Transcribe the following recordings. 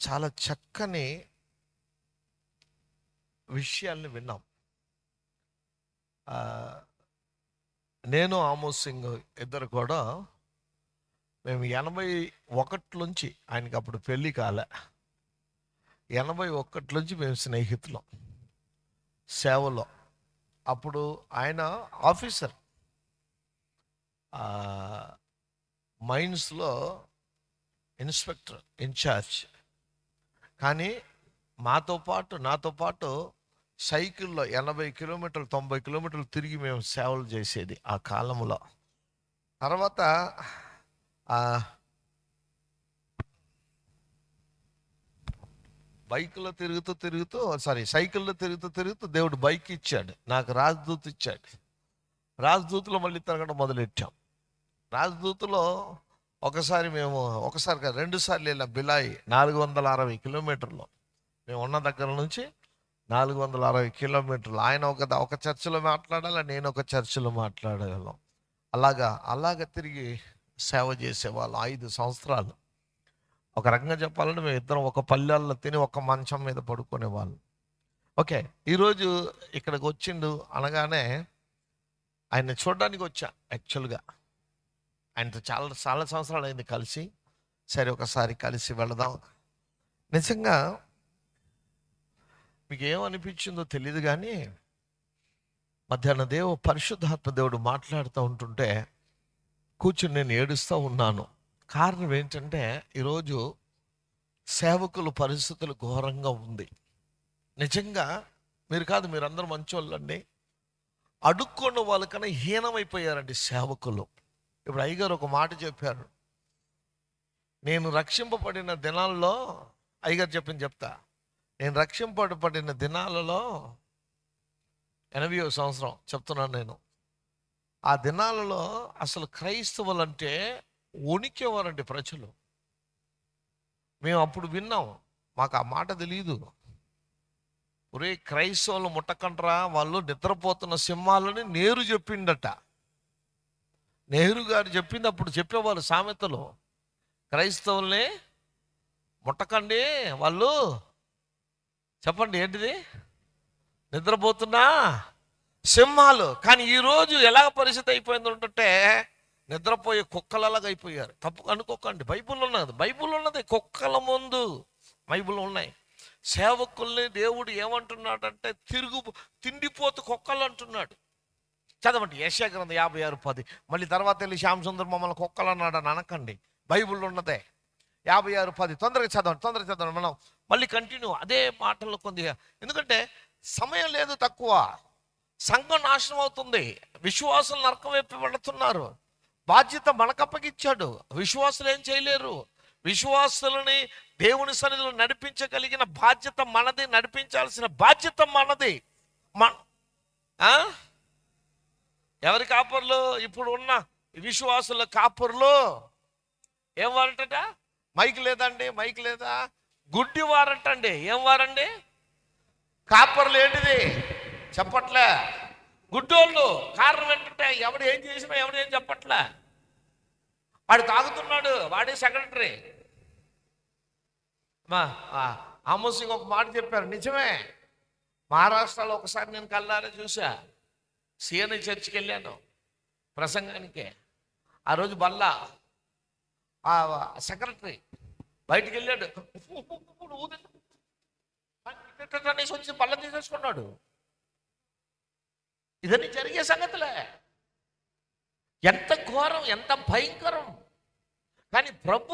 చాలా చక్కని విషయాల్ని విన్నాం. నేను ఆమోస్ సింగ్ ఇద్దరు కూడా మేము 81 నుంచి, ఆయనకి అప్పుడు పెళ్ళి కాలే, 81 నుంచి మేము స్నేహితులం సేవలో. అప్పుడు ఆయన ఆఫీసర్, మైన్స్లో ఇన్స్పెక్టర్ ఇన్ఛార్జ్. కానీ నాతో పాటు సైకిల్లో 80 కిలోమీటర్లు 90 కిలోమీటర్లు తిరిగి మేము సేవలు చేసేది ఆ కాలంలో. తర్వాత సైకిల్లో తిరుగుతూ దేవుడు బైక్ ఇచ్చాడు, నాకు రాజదూత ఇచ్చాడు. రాజదూతలో మళ్ళీ తిరగడం మొదలెట్టాం. రాజదూతలో ఒకసారి కాదు 2 సార్లు వెళ్ళాం. బిలాయి 460 కిలోమీటర్లు, మేము ఉన్న దగ్గర నుంచి 460 కిలోమీటర్లు. ఆయన ఒక చర్చిలో మాట్లాడాలి, నేను ఒక చర్చిలో మాట్లాడగలం. అలాగా తిరిగి సేవ చేసేవాళ్ళం 5 సంవత్సరాలు. ఒక రకంగా చెప్పాలంటే మేము ఇద్దరం ఒక పల్లెల్లో తిని ఒక మంచం మీద పడుకునేవాళ్ళం. ఓకే, ఈరోజు ఇక్కడికి వచ్చిండు అనగానే ఆయన చూడడానికి వచ్చా. యాక్చువల్గా ఆయనతో చాలా చాలా సంవత్సరాలు అయింది కలిసి. సరే, ఒకసారి కలిసి వెళదాం. నిజంగా మీకు ఏమనిపించిందో తెలియదు, కానీ మధ్యాహ్న పరిశుద్ధాత్మ దేవుడు మాట్లాడుతూ ఉంటుంటే కూర్చుని నేను ఏడుస్తూ ఉన్నాను. కారణం ఏంటంటే ఈరోజు సేవకుల పరిస్థితులు ఘోరంగా ఉంది. నిజంగా మీరందరూ మంచోళ్ళండి. అడుక్కున్న వాళ్ళకన్నా హీనమైపోయారండి సేవకులు. ఇప్పుడు అయ్యగారు ఒక మాట చెప్పారు, నేను రక్షింపబడిన దినాల్లో, అయ్యగారు చెప్తా, నేను రక్షింపబడిన దినాలలో 80వ సంవత్సరం చెప్తున్నాను నేను. ఆ దినాలలో అసలు క్రైస్తవులంటే వణికేవారండి ప్రజలు. మేము అప్పుడు విన్నాం, మాకు ఆ మాట తెలియదు. ఒరే, క్రైస్తవులు ముట్టకండ్రా, వాళ్ళు నిద్రపోతున్న సింహాలని నేరు చెప్పిండట. నెహ్రూ గారు చెప్పింది అప్పుడు చెప్పేవాళ్ళు సామెతలు, క్రైస్తవుల్ని ముట్టకండి, వాళ్ళు చెప్పండి ఏంటిది, నిద్రపోతున్నా సింహాలు. కానీ ఈరోజు ఎలాగ పరిస్థితి అయిపోయింది ఉంటుంటే నిద్రపోయే కుక్కలలాగా అయిపోయారు. తప్పు అనుకోకండి, బైబుల్ ఉన్నది కుక్కల ముందు బైబుల్ ఉన్నాయి. సేవకుల్ని దేవుడు ఏమంటున్నాడంటే తిండిపోతు కుక్కలు అంటున్నాడు. చదవండి యెషయా గ్రంథం 56:10. మళ్ళీ తర్వాత వెళ్ళి శ్యామ్ సుందర్ మమ్మల్ని కుక్కలు అన్నాడు అని అనకండి, బైబుల్ ఉన్నదే. 56:10 తొందరగా చదవండి మనం మళ్ళీ కంటిన్యూ అదే మాటలు కొద్దిగా. ఎందుకంటే సమయం లేదు, తక్కువ. సంఘం నాశనం అవుతుంది, విశ్వాసులు నరకం వైపు వెళుతున్నారు. బాధ్యత మనకప్పగిచ్చాడు, విశ్వాసులు ఏం చేయలేరు. విశ్వాసులని దేవుని సన్నిధిలో నడిపించగలిగిన బాధ్యత మనది, నడిపించాల్సిన బాధ్యత మనది. ఎవరి కాపర్లు? ఇప్పుడు ఉన్న విశ్వాసుల కాపర్లు ఏం వారంట? మైక్ లేదా? గుడ్డి వారంటండి. ఏం వారండి? కాపర్లు ఏంటిది చెప్పట్లే, గుడ్డోళ్ళు. కారణం ఏంటంటే ఎవడు ఏం చేసినా ఎవడు ఏం చెప్పట్లే. వాడు తాగుతున్నాడు, వాడే సెక్రటరీ. ఆమోస్ సింగ్ ఒక మాట చెప్పారు, నిజమే. మహారాష్ట్రలో ఒకసారి నేను కళ్ళారా చూసా. సిఎన్ఐ చర్చికి వెళ్ళాను ప్రసంగానికి. ఆ రోజు బల్లా సెక్రటరీ బయటికి వెళ్ళాడు, వచ్చి బల్ల తీసేసుకున్నాడు. ఇదన్నీ జరిగే సంగతులే. ఎంత ఘోరం, ఎంత భయంకరం. కానీ ప్రభు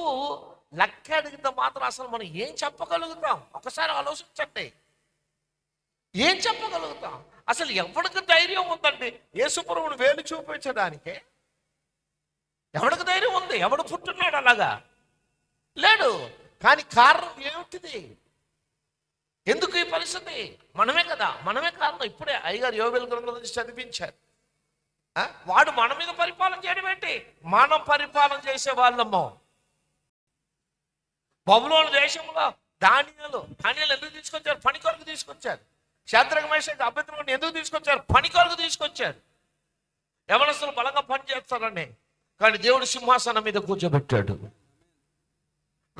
లెక్క అడిగితే మాత్రం అసలు మనం ఏం చెప్పగలుగుతాం? ఒకసారి ఆలోచించండి, ఏం చెప్పగలుగుతాం? అసలు ఎవరికి ధైర్యం ఉందండి యేసుప్రభువుని వేలు చూపించడానికి? ఎవరికి ధైర్యం ఉంది? ఎవడు పుట్టున్నాడు అలాగా? లేడు. కానీ కారణం ఏమిటిది? ఎందుకు ఈ పరిస్థితి? మనమే కారణం. ఇప్పుడే అయ్యగారు యోబేలు గ్రంథం నుంచి చదివించారు. వాడు మన మీద పరిపాలన చేయడం ఏంటి? మనం పరిపాలన చేసే వాళ్ళము. బబులోను దేశంలో ధాన్యాలు ఎందుకు తీసుకొచ్చారు? పని కొరకు తీసుకొచ్చారు. శద్రక మేషకు అబేద్నెగోను ఎందుకు తీసుకొచ్చారు? పని కొరకు తీసుకొచ్చారు. యవనస్తులు బలంగా పని చేస్తారని. కానీ దేవుడు సింహాసనం మీద కూర్చోబెట్టాడు.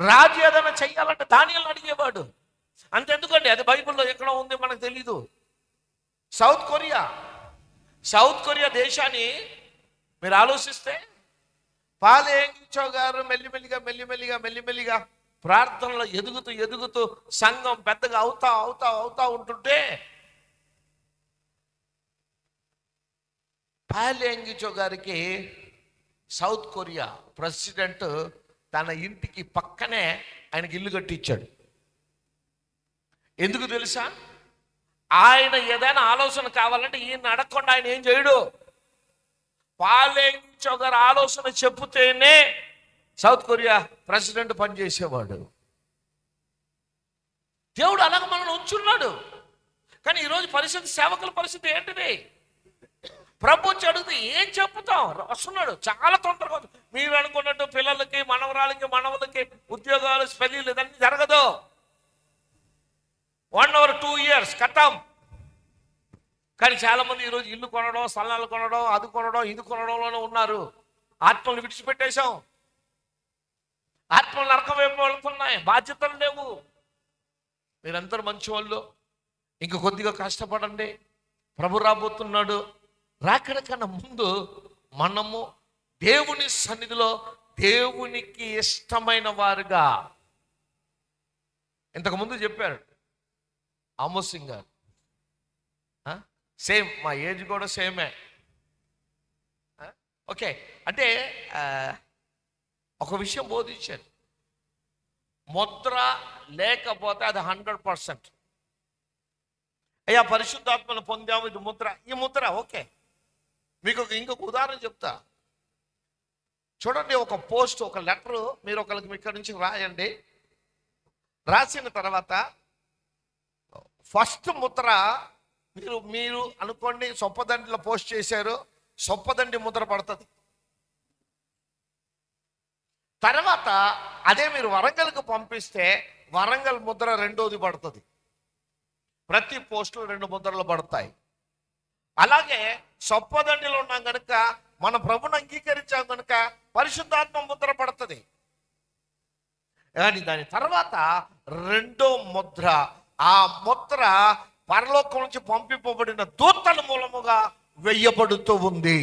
రాజు ఏదైనా చెయ్యాలంటే దానియేలుని అడిగేవాడు. అంతెందుకండి, అది బైబిల్లో ఎక్కడో ఉంది, మనకు తెలీదు. సౌత్ కొరియా దేశాన్ని మీరు ఆలోచిస్తే పాలేంగిచో గారు మెల్లిమెల్లిగా ప్రార్థనలో ఎదుగుతూ సంఘం పెద్దగా అవుతా ఉంటుంటే పాలేంగిచో గారికి సౌత్ కొరియా ప్రెసిడెంట్ తన ఇంటికి పక్కనే ఆయనకి ఇల్లు కట్టించాడు. ఎందుకు తెలుసా? ఆయన ఏదైనా ఆలోచన కావాలంటే ఈయన అడగకుండా ఆయన ఏం చేయడు. పాలేంగిచో గారు ఆలోచన చెబితేనే సౌత్ కొరియా ప్రెసిడెంట్ పనిచేసేవాడు. దేవుడు అలాగ మనల్ని ఉంచున్నాడు. కానీ ఈరోజు పరిస్థితి, సేవకుల పరిస్థితి ఏంటిది? ప్రభు వచ్చి అడిగితే ఏం చెప్పుతాం? వస్తున్నాడు చాలా తొందరగా. మీరు అనుకున్నట్టు పిల్లలకి, మనవలకి ఉద్యోగాలు, పెళ్ళిళ్ళు ఇదన్నీ జరగదు. 1 or 2 years కథం. కానీ చాలా మంది ఈరోజు ఇల్లు కొనడం, స్థలాలు కొనడం, అది కొనడం, ఇది కొనడంలోనే ఉన్నారు. ఆత్మలు విడిచిపెట్టేశాం. ఆత్మలు నరకం వైపు వెళ్తున్నాయి. బాధ్యతలు లేవు. మీరందరూ మంచి వాళ్ళు, ఇంక కొద్దిగా కష్టపడండి. ప్రభు రాబోతున్నాడు. రాకడ కన్నా ముందు మనము దేవుని సన్నిధిలో దేవునికి ఇష్టమైన వారుగా, ఇంతకుముందు చెప్పారు ఆమోస్ సింగ్ గారు, సేమ్ మా ఏజ్ కూడా సేమే. ఓకే, అంటే ఒక విషయం బోధించారు. ముద్ర లేకపోతే అది 100%. అయ్యా పరిశుద్ధాత్మను పొందాము, ఇది ముద్ర, ఈ ముద్ర ఓకే. మీకు ఇంకొక ఉదాహరణ చెప్తా చూడండి. ఒక పోస్ట్, ఒక లెటరు మీరు ఒకరికి ఇక్కడి నుంచి రాయండి. రాసిన తర్వాత ఫస్ట్ ముద్ర మీరు అనుకోండి, సొప్పదండిలో పోస్ట్ చేశారు, సొప్పదండి ముద్ర పడుతుంది. తర్వాత అదే మీరు వరంగల్కి పంపిస్తే వరంగల్ ముద్ర రెండోది పడుతుంది. ప్రతి పోస్టులో 2 ముద్రలు పడతాయి. అలాగే సొప్పదండిలో ఉన్నాం కనుక, మన ప్రభుని అంగీకరించాం కనుక పరిశుద్ధాత్మ ముద్ర పడుతుంది. కానీ దాని తర్వాత రెండో ముద్ర, ఆ ముద్ర పరలోకం నుంచి పంపింపబడిన దూతల మూలముగా వెయ్యబడుతూ ఉంది.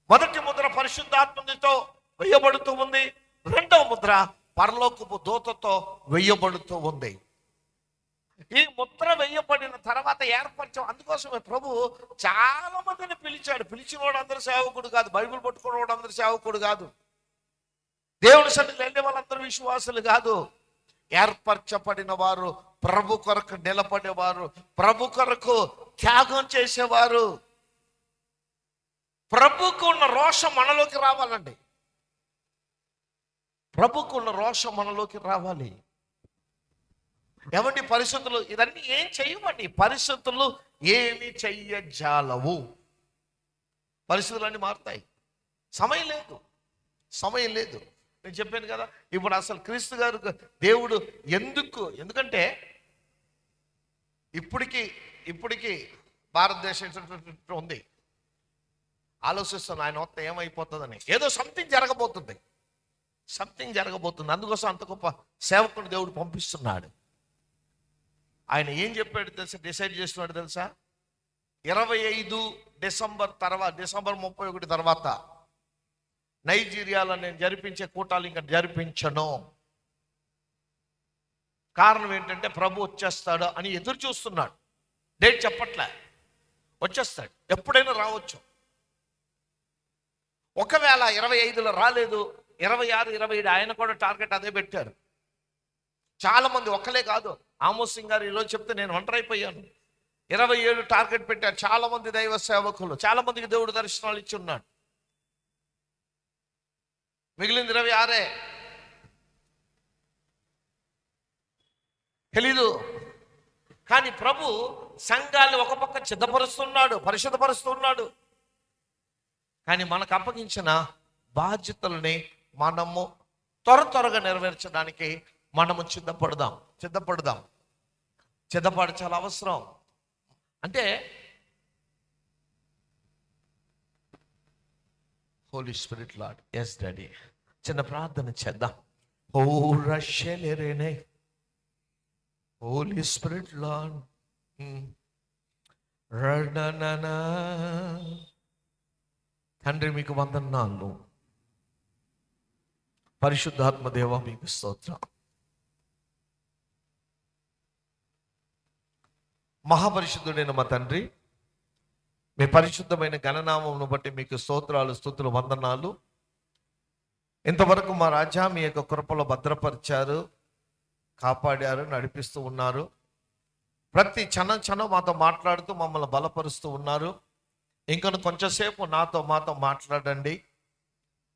మొదటి ముద్ర పరిశుద్ధాత్మతో వెయ్యబడుతూ ఉంది. రెండవ ముద్ర పరలోకపు దూతతో వెయ్యబడుతూ ఉంది. ఈ ముద్ర వెయ్యబడిన తర్వాత ఏర్పరచం. అందుకోసమే ప్రభు చాలా మందిని పిలిచాడు. పిలిచిన వాడు అందరూ సేవకుడు కాదు, బైబిల్ పట్టుకున్నవాడు అందరూ సేవకుడు కాదు, దేవుని సన్నిధిలో వెళ్ళే వాళ్ళందరూ విశ్వాసులు కాదు. ఏర్పరచబడిన వారు, ప్రభు కొరకు నిలబడేవారు, ప్రభు కొరకు త్యాగం చేసేవారు. ప్రభుకు ఉన్న రోషం మనలోకి రావాలండి. ప్రభుకు ఉన్న రోషం మనలోకి రావాలి. ఏమండి, పరిస్థితులు ఇదన్నీ ఏం చెయ్యమండి. పరిస్థితులు ఏమి చెయ్యజాలవు. పరిస్థితులన్నీ మారుతాయి. సమయం లేదు. నేను చెప్పాను కదా, ఇప్పుడు అసలు క్రీస్తు గారు దేవుడు ఎందుకంటే ఇప్పటికీ భారతదేశం ఉంది. ఆలోచిస్తాను ఆయన వస్తే ఏమైపోతుందని. ఏదో సంథింగ్ జరగబోతుంది. అందుకోసం అంత గొప్ప సేవకుడు దేవుడు పంపిస్తున్నాడు. ఆయన ఏం చెప్పాడు తెలుసా, డిసైడ్ చేస్తున్నాడు తెలుసా? 25 డిసెంబర్ 31 తర్వాత నైజీరియాలో నేను జరిపించే కూటాలు ఇంకా జరిపించను. కారణం ఏంటంటే ప్రభు వచ్చేస్తాడు అని ఎదురు చూస్తున్నాడు. డేట్ చెప్పట్లే, వచ్చేస్తాడు, ఎప్పుడైనా రావచ్చు. ఒకవేళ 25లో రాలేదు, 26, 27 ఆయన కూడా టార్గెట్ అదే పెట్టారు. చాలా మంది, ఒక్కలే కాదు, ఆమోస్ సింగ్ గారు ఈరోజు చెప్తే నేను ఒంటరైపోయాను. 27 టార్గెట్ పెట్టారు. చాలా మంది దైవ సేవకులు, చాలా మందికి దేవుడు దర్శనాలు ఇచ్చి ఉన్నాడు. మిగిలింది 26 తెలీదు. కానీ ప్రభు సంఘాలు ఒక పక్క సిద్ధపరుస్తున్నాడు, పరిశుద్ధపరుస్తున్నాడు. కానీ మనకు అప్పగించిన బాధ్యతలని మనము త్వరగా నెరవేర్చడానికి మనము సిద్ధపడ చాలా అవసరం. అంటే holy spirit lord, yes daddy, చిన్న ప్రార్థన చేద్దాం. ఓ రషెలెరెనే హోలీ స్పిరిట్ లార్డ్ రడననా. తండ్రి మీకు వందనాలు, పరిశుద్ధాత్మ దేవ మీకు స్తోత్రం. మహాపరిశుద్ధుడైన మా తండ్రి, మీ పరిశుద్ధమైన గణనామమును బట్టి మీకు స్తోత్రాలు, స్తుతులు, వందనాలు. ఇంతవరకు మా రాజా మీ యొక్క కృపలో భద్రపరిచారు, కాపాడారు, నడిపిస్తూ ఉన్నారు. ప్రతి క్షణం మాతో మాట్లాడుతూ మమ్మల్ని బలపరుస్తూ ఉన్నారు. ఇంకను కొంచెంసేపు మాతో మాట్లాడండి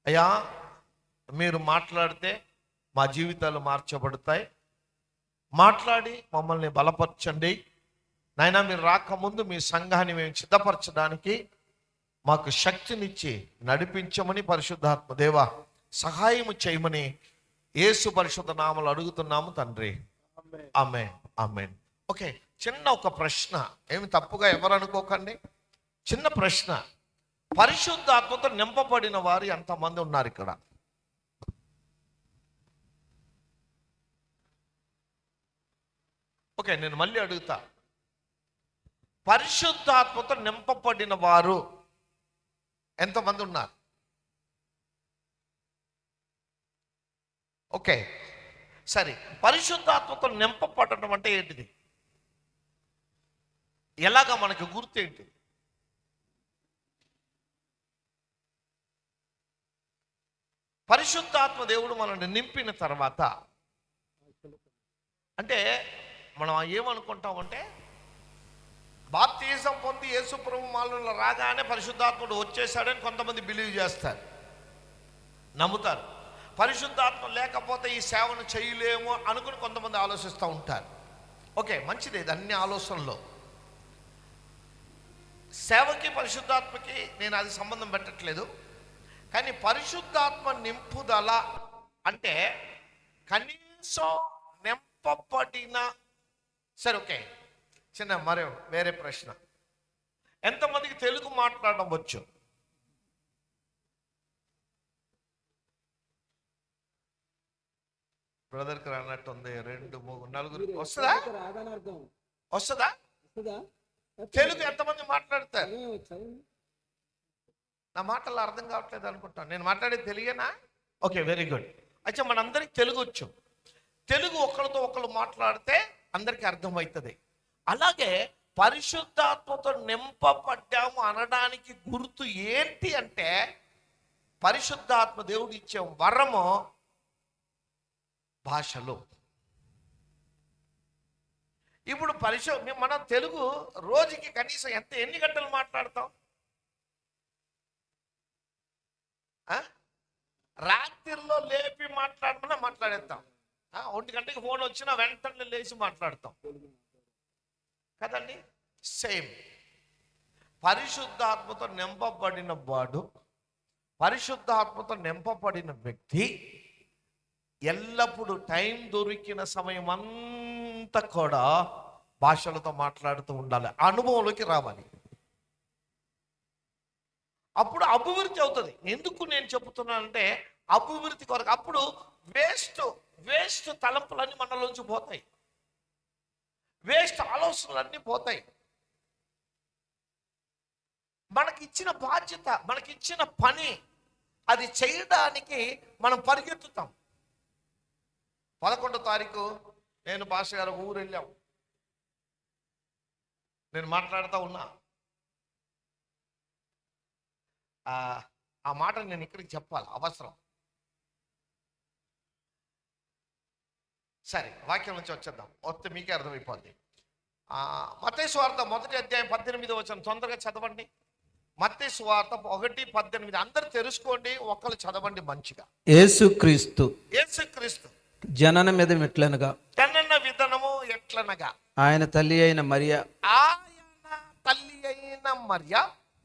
అయ్యా. మీరు మాట్లాడితే మా జీవితాలు మార్చబడతాయి. మాట్లాడి మమ్మల్ని బలపరచండి నాయనా. మీరు రాకముందు మీ సంఘాన్ని మేము సిద్ధపరచడానికి మాకు శక్తినిచ్చి నడిపించమని పరిశుద్ధాత్మ దేవ సహాయము చేయమని యేసు పరిశుద్ధ నామములో అడుగుతున్నాము తండ్రి. ఆమేన్, ఆమేన్. ఓకే, చిన్న ఒక ప్రశ్న, ఏమి తప్పుగా ఎవరు అనుకోకండి. చిన్న ప్రశ్న, పరిశుద్ధాత్మతో నింపబడిన వారు ఎంతమంది ఉన్నారు ఇక్కడ? ఓకే, నేను మళ్ళీ అడుగుతా, పరిశుద్ధాత్మతో నింపబడిన వారు ఎంతమంది ఉన్నారు? ఓకే, సరే. పరిశుద్ధాత్మతో నింపబడటం అంటే ఏంటిది? ఎలాగా మనకు గుర్తేంటి? పరిశుద్ధాత్మ దేవుడు మనల్ని నింపిన తర్వాత అంటే మనం ఏమనుకుంటామంటే, బాప్తిజం పొంది యేసు ప్రభు మాలలో రాగానే పరిశుద్ధాత్ముడు వచ్చేసాడని కొంతమంది బిలీవ్ చేస్తారు, నమ్ముతారు. పరిశుద్ధాత్మ లేకపోతే ఈ సేవను చేయలేము అనుకుని కొంతమంది ఆలోచిస్తూ ఉంటారు. ఓకే, మంచిది, ఇది అన్ని ఆలోచనలో. సేవకి పరిశుద్ధాత్మకి నేను అది సంబంధం పెట్టట్లేదు. కానీ పరిశుద్ధాత్మ నింపుదల అంటే కనీసం నింపబడిన, సరే ఓకే, చిన్న మరో వేరే ప్రశ్న, ఎంతమందికి తెలుగు మాట్లాడడం వచ్చు? బ్రదర్కి రానట్టుంది. 2, 3, 4 వస్తుందా? వస్తుందా? తెలుగు ఎంతమంది మాట్లాడతారు? నా మాటలు అర్థం కావట్లేదు అనుకుంటాను. నేను మాట్లాడేది తెలుగేనా? Okay, very good. అయితే మనందరికి తెలుగు వచ్చు. తెలుగు ఒకరితో ఒకరు మాట్లాడితే అందరికీ అర్థమవుతుంది. అలాగే పరిశుద్ధాత్మతో నింపబడ్డాము అనడానికి గుర్తు ఏంటి అంటే, పరిశుద్ధాత్మ దేవుడు ఇచ్చే వరము భాషలు. ఇప్పుడు మనం తెలుగు రోజుకి కనీసం ఎన్ని గంటలు మాట్లాడతాం? రాత్రిలో లేపి మాట్లాడమన్నా మాట్లాడేస్తాం. 1 గంటకి ఫోన్ వచ్చినా వెంటనే లేచి మాట్లాడతాం కదండి. సేమ్ పరిశుద్ధాత్మతో నింపబడిన వాడు, పరిశుద్ధాత్మతో నింపబడిన వ్యక్తి ఎల్లప్పుడూ టైం దొరికిన సమయం అంతా కూడా భాషలతో మాట్లాడుతూ ఉండాలి, అనుభవంలోకి రావాలి. అప్పుడు అభివృద్ధి అవుతుంది. ఎందుకు నేను చెబుతున్నానంటే, అభివృద్ధి కొరకు. అప్పుడు వేస్ట్ తలంపులన్నీ మనలోంచి పోతాయి, వేస్ట్ ఆలోచనలన్నీ పోతాయి. మనకిచ్చిన బాధ్యత, మనకిచ్చిన పని అది చేయడానికి మనం పరిగెత్తుతాం. 11వ తారీఖు నేను పాస్టర్ గారు ఊరు వెళ్ళాం. నేను మాట్లాడుతూ ఉన్నా. ఆ మాట నేను ఇక్కడికి చెప్పాలి, అవసరం. సరే, వాక్యం నుంచి వచ్చేద్దాం, వస్తే మీకే అర్థమైపోద్ది. మత్తయి సువార్త 1వ అధ్యాయం 18వ వచనం తొందరగా చదవండి. మత్తయి సువార్త 1:18 అందరు తెలుసుకోండి, ఒకళ్ళు చదవండి మంచిగా. యేసుక్రీస్తు జనన విధం ఎట్లనగా, జనన విధానము ఎట్లనగా, ఆయన తల్లి అయిన మరియ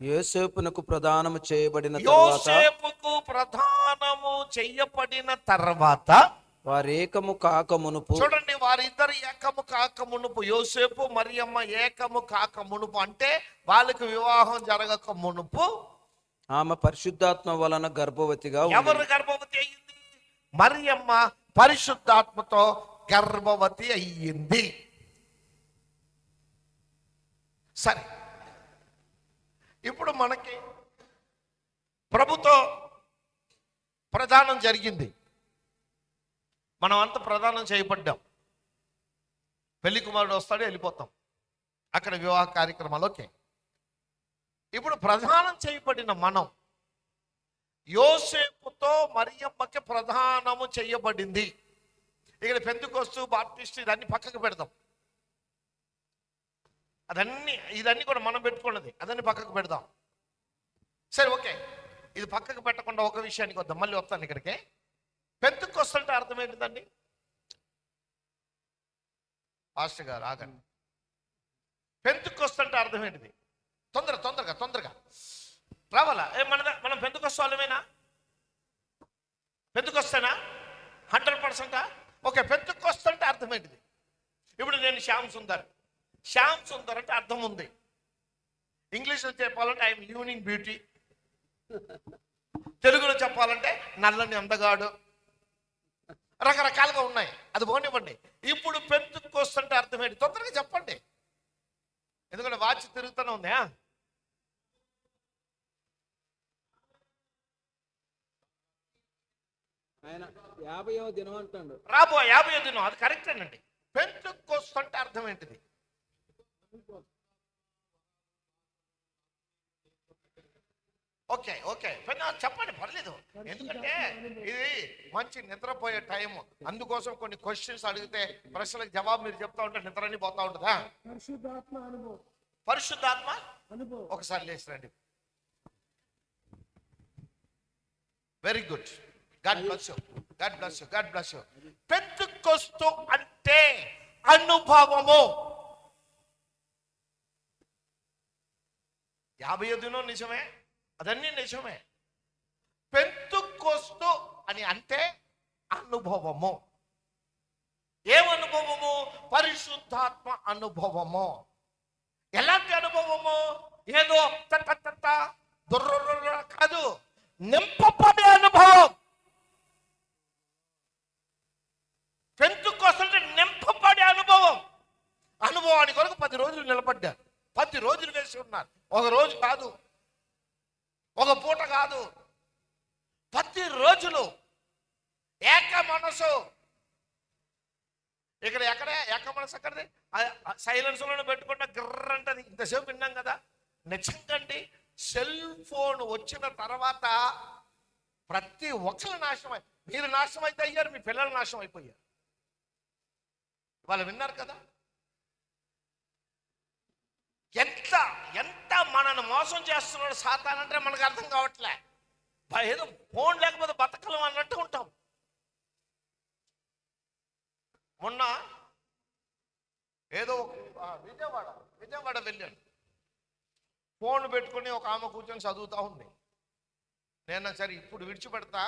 యోసేపునకు ప్రదానము చేయబడిన తర్వాత వారేకము కాక మునుపు, చూడండి, వారిద్దరు ఏకము కాక మునుపు, యోసేపు మరియమ్మ ఏకము కాక మునుపు అంటే వాళ్ళకి వివాహం జరగక మునుపు ఆమె పరిశుద్ధాత్మ వలన గర్భవతిగా. ఎవరు గర్భవతి అయింది? మరియమ్మ పరిశుద్ధాత్మతో గర్భవతి అయ్యింది. సరే, ఇప్పుడు మనకి ప్రభుతో ప్రదానం జరిగింది. మనం అంతా ప్రదానం చేయబడ్డాం. పెళ్లి కుమారుడు వస్తాడు, వెళ్ళిపోతాం అక్కడ వివాహ కార్యక్రమాలు. ఓకే, ఇప్పుడు ప్రదానం చేయబడిన మనం యోసేపుతో మరియమ్మకి ప్రదానము చేయబడింది. ఇక్కడ పెంతెకొస్తు, బాప్టిస్ట్ ఇదన్నీ పక్కకు పెడదాం. ఇదన్నీ కూడా మనం పెట్టుకున్నది, అదన్నీ పక్కకు పెడదాం. సరే, ఓకే, ఇది పక్కకు పెట్టకుండా ఒక విషయానికి వద్దాం. మళ్ళీ వస్తాను ఇక్కడికి. పెంతెకొస్తు అంటే అర్థం ఏంటిదండి? పాస్టర్ గారు ఆగండి. పెంతెకొస్తు అంటే అర్థం ఏంటిది? తొందరగా రావాలా? మనం పెంతెకొస్తు వాళ్ళమేనా? పెంతెకొస్తేనా? 100%? ఓకే, పెంతెకొస్తు అంటే అర్థం ఏంటిది? ఇప్పుడు నేను శ్యామ్ సుందర్ అంటే అర్థం ఉంది. ఇంగ్లీష్లో చెప్పాలంటే ఐఎమ్ ఈవినింగ్ బ్యూటీ, తెలుగులో చెప్పాలంటే నల్లని అందగాడు, రకరకాలుగా ఉన్నాయి. అది పోనివ్వండి. ఇప్పుడు పెంతెకొస్తు అంటే అర్థం ఏంటి? తొందరగా చెప్పండి, ఎందుకంటే వాచ్ తిరుగుతూనే ఉంది. ఆయన 50వ దినం అంటాడు. రాబో 50వ దినం, అది కరెక్టేనండి. పెంతెకొస్తు అంటే అర్థం ఏంటిది? ఓకే చెప్పండి, పర్లేదు. ఎందుకంటే ఇది మంచి నిద్రపోయే టైం, అందుకోసం కొన్ని క్వశ్చన్స్ అడిగితే ప్రశ్నలకు జవాబు మీరు చెప్తా ఉంటే నిద్రని పోతా ఉంటుందా? పరిశుద్ధాత్మ అనుభవం. ఒకసారి లేచిరండి. Very good, God bless you. Pentecost అంటే అనుభవము. 50వ దినం నిజమే, అదన్నీ నిజమే. పెంతెకొస్తు అని అంటే అనుభవము. ఏమనుభవము? పరిశుద్ధాత్మ అనుభవము. ఎలాంటి అనుభవము? ఏదో దుర్ర కాదు, నింపబడే అనుభవం. పెంతెకొస్తు అంటే నింపబడే అనుభవం. అనుభవానికి కొరకు 10 రోజులు నిలబడ్డారు, 10 రోజులు వేసి ఉన్నారు. ఒక రోజు కాదు, ఒక పూట కాదు, 10 రోజులు ఏక మనసు. ఎక్కడే ఏక మనసు ఎక్కడది? సైలెన్స్లోనే పెట్టుకుంటా గిర్ర అంటది. ఇంతసేపు విన్నాం కదా. నిజంగండి, సెల్ ఫోన్ వచ్చిన తర్వాత ప్రతి ఒక్కరు నాశనం. మీరు నాశనం అయితే అయ్యారు, మీ పిల్లలు నాశనం అయిపోయారు. వాళ్ళు విన్నారు కదా. ఎంత మనల్ని మోసం చేస్తున్నాడు సాతాను అంటే మనకు అర్థం కావట్లే. ఏదో ఫోన్ లేకపోతే బతకలం అన్నట్టు ఉంటాం. మొన్న ఏదో విజయవాడ వెళ్ళాను. ఫోన్ పెట్టుకుని ఒక ఆమె కూర్చొని చదువుతూ ఉంది. నేను సరే ఇప్పుడు విడిచిపెడతా,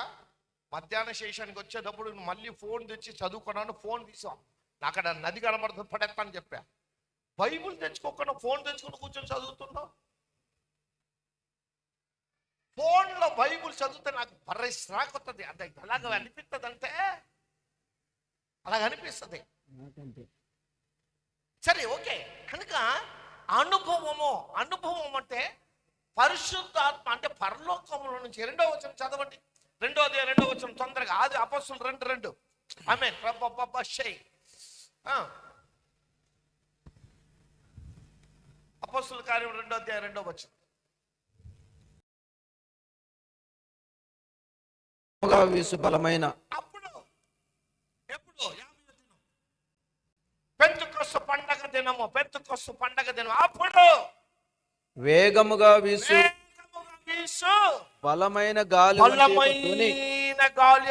మధ్యాహ్న శేషానికి వచ్చేటప్పుడు మళ్ళీ ఫోన్ తెచ్చి చదువుకున్నాను. ఫోన్ తీసాం, అక్కడ నది కనబడుతుంది, పడేస్తా అని చెప్పా. బైబుల్ తెచ్చుకోకుండా ఫోన్ తెచ్చుకుని కూర్చొని చదువుతున్నావు. ఫోన్లో బైబుల్ చదివితే నాకు బర్రెస్రాకొస్తుంది. అది అలాగ అనిపిస్తుంది, అంటే అలాగ అనిపిస్తుంది. సరే, ఓకే. కనుక అనుభవం అంటే పరిశుద్ధాత్మ అంటే పరలోకముల నుంచి. 2వ వచనం చదవండి, 2వ వచనం తొందరగా. ఆది అపొస్తలులు 2:2. ఆమేన్. అపొస్తలుల కార్యం 2వ అధ్యాయం 2వ వచనం. బలమైన అప్పుడు ఎప్పుడు? 50వ దినం, పెంతెకొస్తు పండగ దినం. అప్పుడు వేగముగా వీసు బలమైన గాలి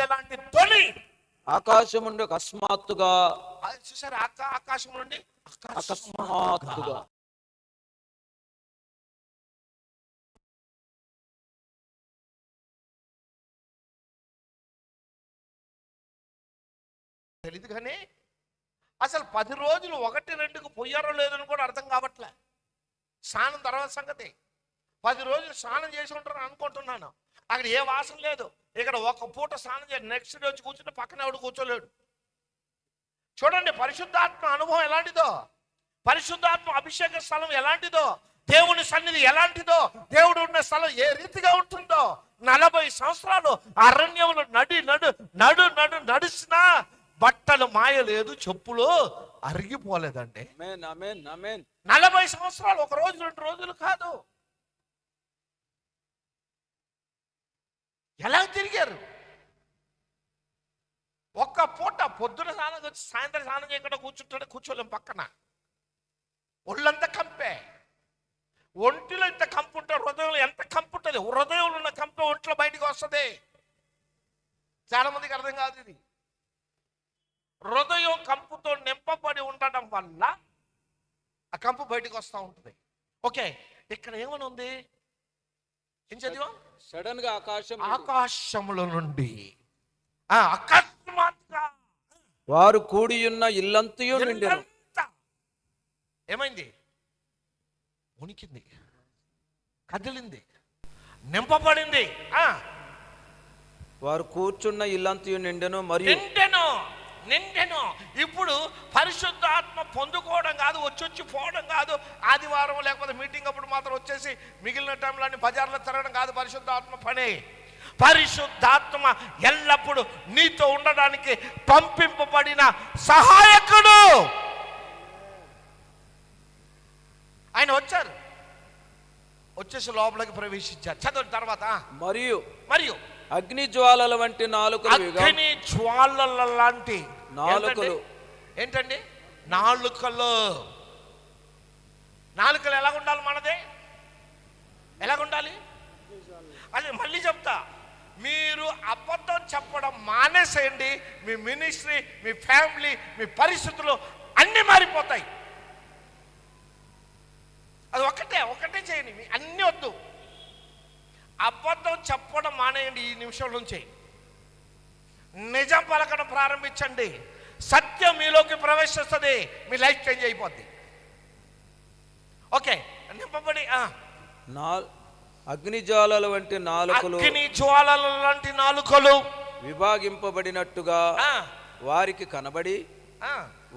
అలాంటి ధ్వని ఆకాశం నుండి అకస్మాత్తుగా. చూసారు, ఆకాశం నుండి అకస్మాత్తుగా తెలీదు. కానీ అసలు 10 రోజులు 1-2కు పోయారో లేదని కూడా అర్థం కావట్లే. స్నానం తర్వాత సంగతి. 10 రోజులు స్నానం చేసి ఉంటారని అనుకుంటున్నాను. అక్కడ ఏ వాసన లేదు. ఇక్కడ ఒక పూట స్నానం చేసి నెక్స్ట్ డే వచ్చి కూర్చుంటే పక్కన ఎవడు కూర్చోలేడు. చూడండి పరిశుద్ధాత్మ అనుభవం ఎలాంటిదో, పరిశుద్ధాత్మ అభిషేక స్థలం ఎలాంటిదో, దేవుని సన్నిధి ఎలాంటిదో, దేవుడు ఉన్న స్థలం ఏ రీతిగా ఉంటుందో. 40 సంవత్సరాలు అరణ్యంలో నడిచినా బట్టలు మాయలేదు, చెప్పులు అరిగిపోలేదండి. 40 సంవత్సరాలు, 1 రోజు 2 రోజులు కాదు. ఎలా తిరిగారు? ఒక్క పూట పొద్దున స్నానం వచ్చి సాయంత్రం స్నానం చేయకుండా కూర్చోలేం పక్కన. ఒళ్ళంతా కంపే, ఒంటిలో ఇంత కంపు ఉంటే హృదయంలో ఎంత కంపు ఉంటుంది. హృదయంలో ఉన్న కంపు ఒంట్లో బయటికి వస్తుంది. చాలా మందికి అర్థం కాదు ఇది. హృదయం కంపుతో నింపబడి ఉండడం వల్ల ఆ కంపు బయటికి వస్తూ ఉంటుంది. ఓకే, ఇక్కడ ఏమని ఉంది? ఏం చదివాం? సడన్ గా ఆకాశముల నుండి అకస్మాత్తుగా వారు కూడి ఉన్న ఇల్లంతయు నిండెను. ఏమైంది? ఉనికింది, కదిలింది, నింపబడింది. వారు కూర్చున్న ఇల్లంతయు నిండెను మరియు నిండెను. ఇప్పుడు పరిశుద్ధాత్మ పొందుకోవడం కాదు, వచ్చి పోవడం కాదు, ఆదివారం లేకపోతే మీటింగ్ అప్పుడు మాత్రం వచ్చేసి మిగిలిన టైంలో అన్ని బజార్లో తిరగడం కాదు పరిశుద్ధాత్మ పని. పరిశుద్ధాత్మ ఎల్లప్పుడూ నీతో ఉండడానికి పంపింపబడిన సహాయకుడు. ఆయన వచ్చేసి లోపలికి ప్రవేశించారు. చదవండి తర్వాత. మరియు అగ్ని జ్వాలల వంటి నాలుకలు. అగ్ని జ్వాలల లాంటి నాలుకలు. ఏంటండి? నాలుకలు ఎలా ఉండాలి? మనదే ఎలా ఉండాలి? అది మళ్ళీ చెప్తా. మీరు అబద్ధం చెప్పడం మానేసేయండి. మీ మినిస్ట్రీ, మీ ఫ్యామిలీ, మీ పరిస్థితులు అన్నీ మారిపోతాయి. అది ఒకటే చేయండి, అన్నీ వద్దు. అబద్ధం చెప్పడం మానేయండి. ఈ నిమిషం నుంచి నిజం పలకడం ప్రారంభించండి. సత్యం మీలోకి ప్రవేశిస్తుంది. మీ లైఫ్ చేంజ్ అయిపోద్ది. ఓకే, నింపబడి అగ్ని జ్వాలల వంటి నాలుకలు విభాగింపబడినట్టుగా వారికి కనబడి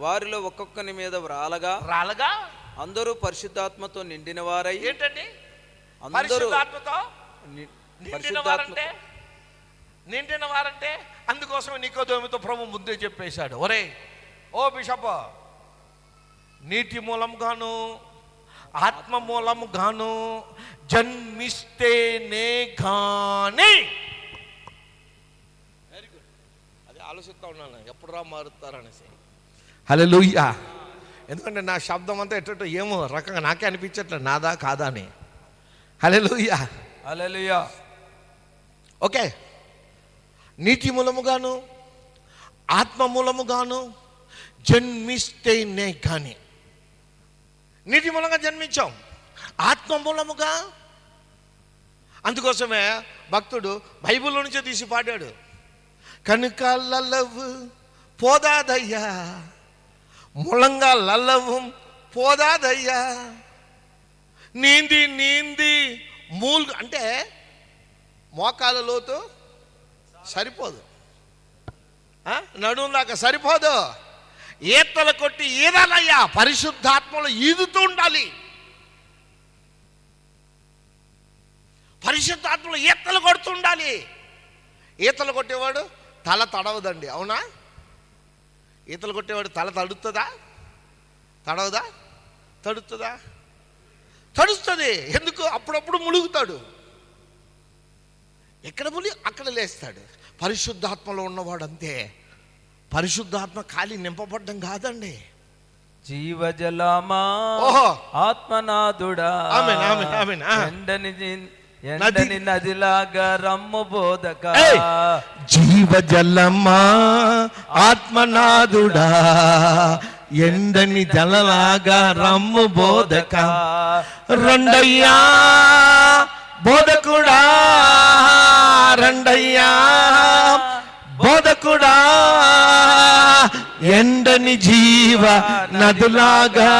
వారిలో ఒక్కొక్కని మీద రాలగా అందరూ పరిశుద్ధాత్మతో నిండిన వారై. ఏంటండి అందరూ నిండిన వారంటే? అందుకోసం నికోదేముతో ప్రభు ముందే చెప్పేశాడు, ఒరే ఓ బిషప్, నీటి మూలంగాను ఆత్మ మూలంగాను జన్మిస్తేనే కానీ. Very good. అది ఆలోచిస్తూ ఉన్నాను ఎప్పుడు మారుతారనేసి. హల్లెలూయా. ఎందుకంటే నా శబ్దం అంతా ఎట్టో ఏమో రకంగా నాకే అనిపించట్లేదు, నాదా కాదా అని. హల్లెలూయా, హల్లెలూయా. ఓకే, నీటి మూలముగాను ఆత్మ మూలముగాను జన్మిస్తేనే కానీ. నీటి మూలంగా జన్మించాం, ఆత్మ మూలముగా. అందుకోసమే భక్తుడు బైబిల్ నుంచే తీసి పాడాడు, కనుక లల్లవు పోదాదయ్యా, మూలంగా లల్లవం పోదాదయ్యా, నీంది మూల్ అంటే మోకాల లోతు సరిపోదు, నడుము దాకా సరిపోదు. ఈతలు కొట్టి ఈదాలయ్యా, పరిశుద్ధాత్మలో ఈదుతూ ఉండాలి. పరిశుద్ధాత్మలో ఈతలు కొడుతూ ఉండాలి. ఈతలు కొట్టేవాడు తల తడవదండి, అవునా? ఈతలు కొట్టేవాడు తల తడుతుందా? తడవదా? తడుతుందా? తడుస్తుంది. ఎందుకు? అప్పుడప్పుడు ములుగుతాడు. ఎక్కడ ములి అక్కడ లేస్తాడు. పరిశుద్ధాత్మలో ఉన్నవాడు అంతే. పరిశుద్ధాత్మ ఖాళీ నింపబడ్డం కాదండి. జీవజలమా ఆత్మనాథుడా, ఎండని నదిలాగా రమ్ము బోధక. జీవజలమా ఆత్మనాథుడా, ఎండని జలలాగా రమ్ము బోధక. రెండయ్యా బోధకుడా, రెండయ్యా బోధకుడా, ఎండని జీవ నదులాగా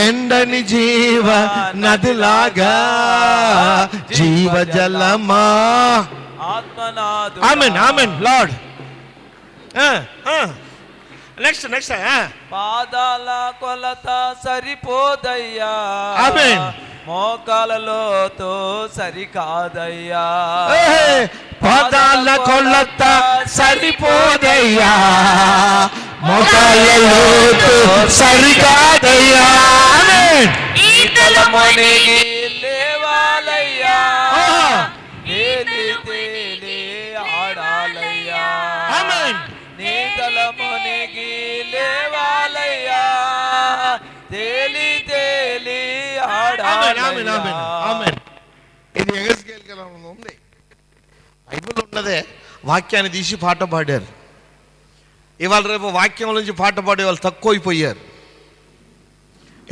ఎండని జీవ నదిలాగా జీవ జలమా. ఆత్మనాదు ఆమెన్ ఆమెన్ లార్డ్. నెక్స్ట్ పాదాల కొలత సరిపోదయ్యా, ఆమెన్. మోకాలలోతో సరికాదయ్యా, పాదాల కొలత సరిపోదయ్యా, మోకాళ్ళలోతో సరికాదయ్యా. ఆమెన్. ఈతల మునిగి లేవాలయ్యా, తేలి తేలి ఆడాలయ్యా, ఆమెన్. నీతల మునిగి లేవాలయ్యా, తేలి తేలి ఆడాలయ్యా. ఇది ఎగస్కేల్ గ్రంథంలో ఉంది, బైబిల్ ఉన్నదే. వాక్యాన్ని తీసి పాట పాడారు. ఇవాళ రేపు వాక్యం నుంచి పాట పాడే వాళ్ళు తక్కువ అయిపోయారు.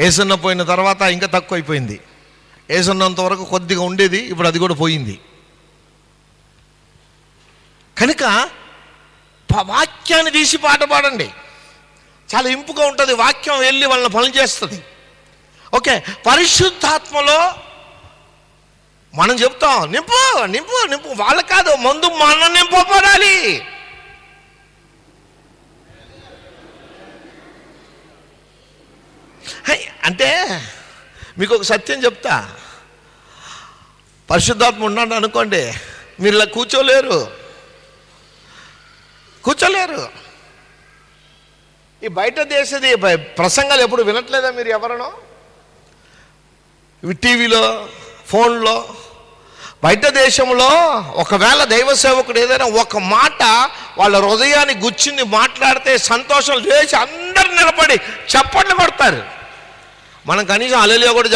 ఏసన్న పోయిన తర్వాత ఇంకా తక్కువ అయిపోయింది. ఏసన్నంత వరకు కొద్దిగా ఉండేది, ఇప్పుడు అది కూడా పోయింది. కనుక వాక్యాన్ని తీసి పాట పాడండి, చాలా ఇంపుగా ఉంటుంది. వాక్యం వెళ్ళి వాళ్ళని పనులు చేస్తుంది. ఓకే, పరిశుద్ధాత్మలో మనం చెప్తాం నింపు నింపు నింపు, వాళ్ళ కాదు, ముందు మనం నింపబడాలి. అంటే మీకు ఒక సత్యం చెప్తా, పరిశుద్ధాత్మ ఉన్నాడు అనుకోండి, మీరు ఇలా కూర్చోలేరు. ఈ బయట దేశది ప్రసంగాలు ఎప్పుడు వినట్లేదా మీరు ఎవరనో? టీవీలో, ఫోన్లో. బయట దేశంలో ఒకవేళ దైవ సేవకుడు ఏదైనా ఒక మాట వాళ్ళ హృదయాన్ని గుచ్చింది మాట్లాడితే సంతోషం లేచి అందరు నిలబడి చప్పట్లు కొడతారు. మనం కనీసం హల్లెలూయా కూడా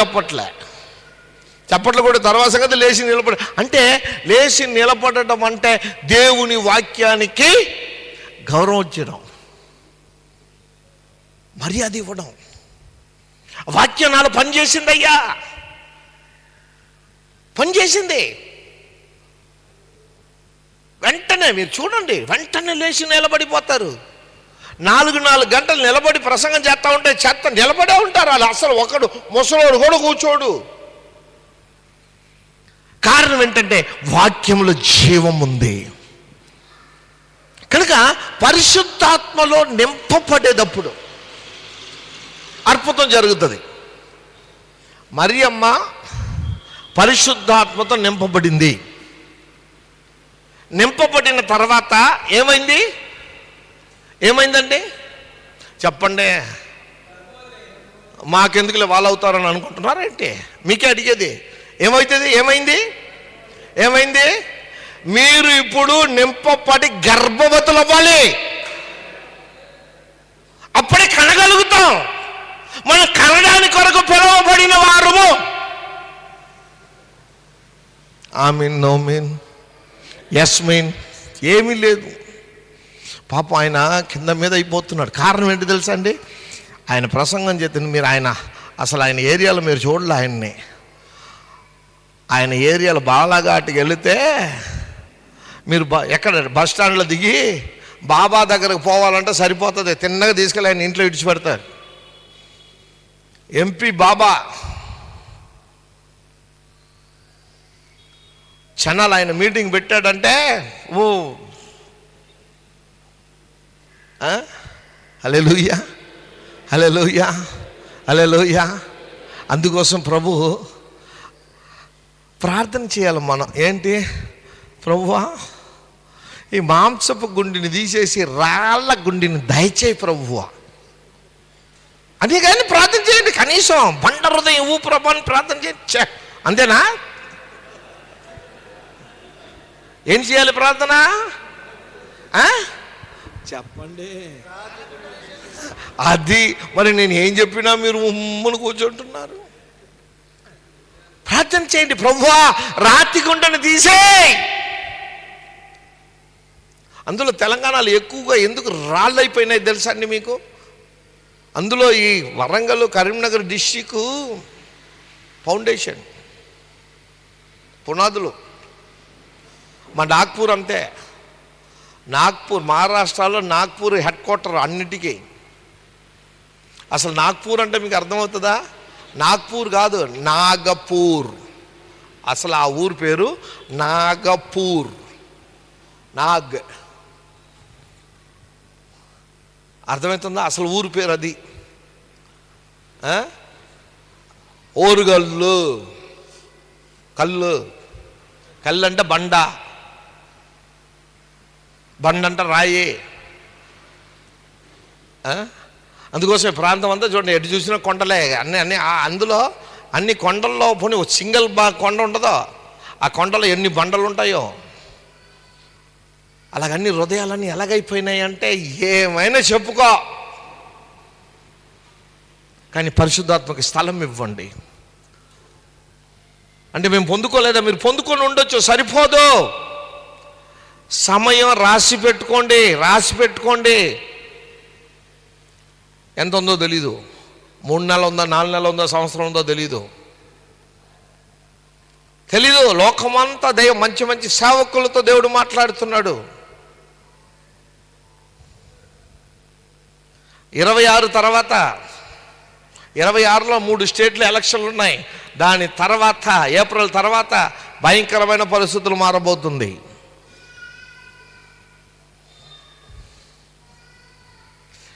చప్పట్లు కూడా తర్వాత సంగతి లేచి నిలబడి. అంటే లేచి నిలబడటం అంటే దేవుని వాక్యానికి గౌరవం ఇచ్చడం, మర్యాద ఇవ్వడం. వాక్యం నాలో పనిచేసిందయ్యా, పనిచేసింది. వెంటనే మీరు చూడండి, వెంటనే లేచి నిలబడిపోతారు. 4 గంటలు నిలబడి ప్రసంగం చేస్తూ ఉంటే నిలబడే ఉంటారు వాళ్ళు. అసలు ఒకడు ముసలోడు కూడా కూర్చోడు. కారణం ఏంటంటే వాక్యంలో జీవం ఉంది. కనుక పరిశుద్ధాత్మలో నింపబడేటప్పుడు అద్భుతం జరుగుతుంది. మరియమ్మ పరిశుద్ధాత్మతో నింపబడింది. నింపబడిన తర్వాత ఏమైందండి చెప్పండి. మాకెందుకులే వాళ్ళు అవుతారని అనుకుంటున్నారా ఏంటి? మీకే అడిగేది. ఏమైంది? మీరు ఇప్పుడు నింపబడి గర్భవతులు అవ్వాలి. అప్పుడే కనగలుగుతాం. మనం కనడానికి కొరకు పిలువబడిన వారము. ఆమీన్, నో మీన్, ఎస్ మీన్ ఏమీ లేదు. పాపం ఆయన కింద మీద అయిపోతున్నాడు. కారణం ఏంటి తెలుసా అండి? ఆయన ప్రసంగం చేస్తుంది. మీరు అసలు ఆయన ఏరియాలో మీరు చూడలే ఆయన్ని. ఆయన ఏరియాలో బాలాఘాట్కి వెళితే మీరు ఎక్కడ బస్ స్టాండ్లో దిగి బాబా దగ్గరకు పోవాలంటే సరిపోతుంది. తిన్నగా తీసుకెళ్ళి ఆయన ఇంట్లో విడిచిపెడతారు. ఎంపీ బాబా ఛానల్ ఆయన మీటింగ్ పెట్టాడంటే హల్లెలూయా. అందుకోసం ప్రభు ప్రార్థన చేయాలి మనం. ఏంటి? ప్రభువా, ఈ మాంసపు గుండిని తీసేసి రాళ్ళ గుండిని దయచేయి ప్రభువా అదే. కానీ ప్రార్థన చేయండి, కనీసం బండ హృదయం ఇవ్వు ప్రభు అని ప్రార్థన చేయండి. అంతేనా? ఏం చేయాలి ప్రార్థన? చెప్పండి. అది మరి నేను ఏం చెప్పినా మీరు ఉమ్మను కూర్చుంటున్నారు. ప్రార్థన చేయండి, ప్రభువా రాతి గుండెను తీసేయ్. అందులో తెలంగాణలో ఎక్కువగా ఎందుకు రాళ్ళు అయిపోయినాయి తెలుసా అండి మీకు? అందులో ఈ వరంగల్, కరీంనగర్ డిస్టిక్ ఫౌండేషన్ పునాదులు. మా నాగ్పూర్ అంతే. నాగ్పూర్ మహారాష్ట్రలో నాగ్పూర్ హెడ్ క్వార్టర్ అన్నిటికీ. అసలు నాగ్పూర్ అంటే మీకు అర్థమవుతుందా? నాగ్పూర్ కాదు, నాగపూర్. అసలు ఆ ఊరు పేరు నాగపూర్. నాగ్ అర్థమవుతుందా? అసలు ఊరు పేరు అది. ఓరుగల్లు, కళ్ళు. కళ్ళు అంటే బండ, బండ అంటే రాయి. అందుకోసం ఈ ప్రాంతం అంతా చూడండి, ఎటు చూసినా కొండలే. అన్ని అందులో అన్ని కొండల్లో పోనీ సింగిల్ కొండ ఉండదో, ఆ కొండలో ఎన్ని బండలు ఉంటాయో. అలాగన్ని హృదయాలన్నీ ఎలాగైపోయినాయి అంటే ఏమైనా చెప్పుకో, కానీ పరిశుద్ధాత్మకి స్థలం ఇవ్వండి. అంటే మేము పొందుకోలేదా? మీరు పొందుకొని ఉండొచ్చు, సరిపోదు. సమయం రాసి పెట్టుకోండి, రాసి పెట్టుకోండి. ఎంత ఉందో తెలీదు. 3 నెలలు ఉందో, 4 నెలలు ఉందో, సంవత్సరం ఉందో తెలీదు. లోకమంతా మంచి మంచి సేవకులతో దేవుడు మాట్లాడుతున్నాడు. 26 తర్వాత 26లో 3 స్టేట్లు ఎలక్షన్లు ఉన్నాయి. దాని తర్వాత ఏప్రిల్ తర్వాత భయంకరమైన పరిస్థితులు మారబోతుంది.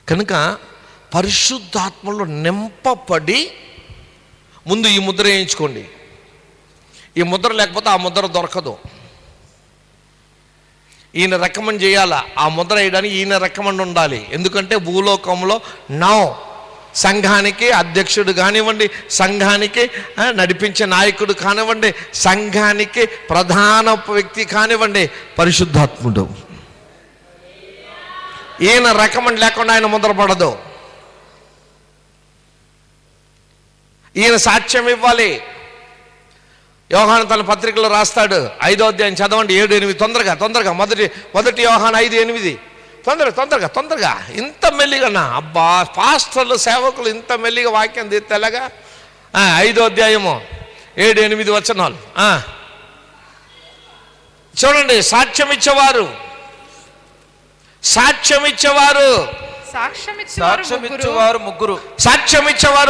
కనుక పరిశుద్ధాత్మలో నింపబడి ముందు ఈ ముద్ర వేయించుకోండి. ఈ ముద్ర లేకపోతే ఆ ముద్ర దొరకదు. ఈయన రికమెండ్ చేయాలా, ఆ ముద్ర వేయడానికి ఈయన రికమెండ్ ఉండాలి. ఎందుకంటే భూలోకంలో సంఘానికి అధ్యక్షుడు కానివ్వండి, సంఘానికి నడిపించే నాయకుడు కానివ్వండి, సంఘానికి ప్రధాన వ్యక్తి కానివ్వండి, పరిశుద్ధాత్ముడు. ఈయన రికమెండ్ లేకుండా ఆయన ముద్ర పడదు. ఈయన సాక్ష్యం ఇవ్వాలి. యోహాను తన పత్రికలో రాస్తాడు, 5వ అధ్యాయం చదవండి, 7-8. తొందరగా మొదటి యోహాను 5:8. తొందరగా ఇంత మెల్లిగా. అబ్బా, పాస్టర్లు సేవకులు ఇంత మెల్లిగా వాక్యం తెల్లగా. 5వ అధ్యాయము 7-8 వచనాలు చూడండి. సాక్ష్యం ఇచ్చేవారు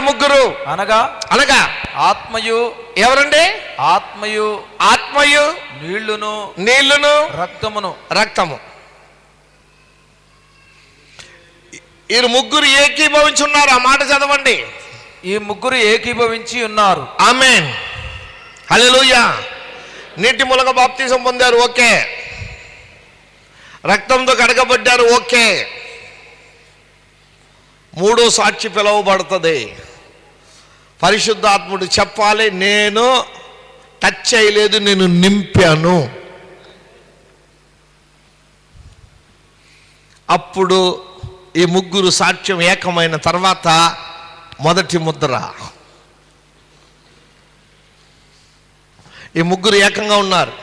ముగ్గురు అనగా ఆత్మయు. ఎవరండి? ఆత్మయు నీళ్లును రక్తము. ఈ ముగ్గురు ఏకీభవించున్నారు. ఆ మాట చదవండి. ఈ ముగ్గురు ఏకీభవించి ఉన్నారు. ఆమేన్, హల్లెలూయా. నీటి మూలక బాప్తిజం పొందారు, ఓకే. రక్తంతో కడగబడ్డారు, ఓకే. మూడో సాక్షి పిలువబడుతుంది. పరిశుద్ధాత్ముడు చెప్పాలి, నేను టచ్ చేయలేదు, నేను నింపాను. అప్పుడు ఈ ముగ్గురు సాక్ష్యం ఏకమైన తర్వాత మొదటి ముద్ర. ఈ ముగ్గురు ఏకంగా ఉన్నారు.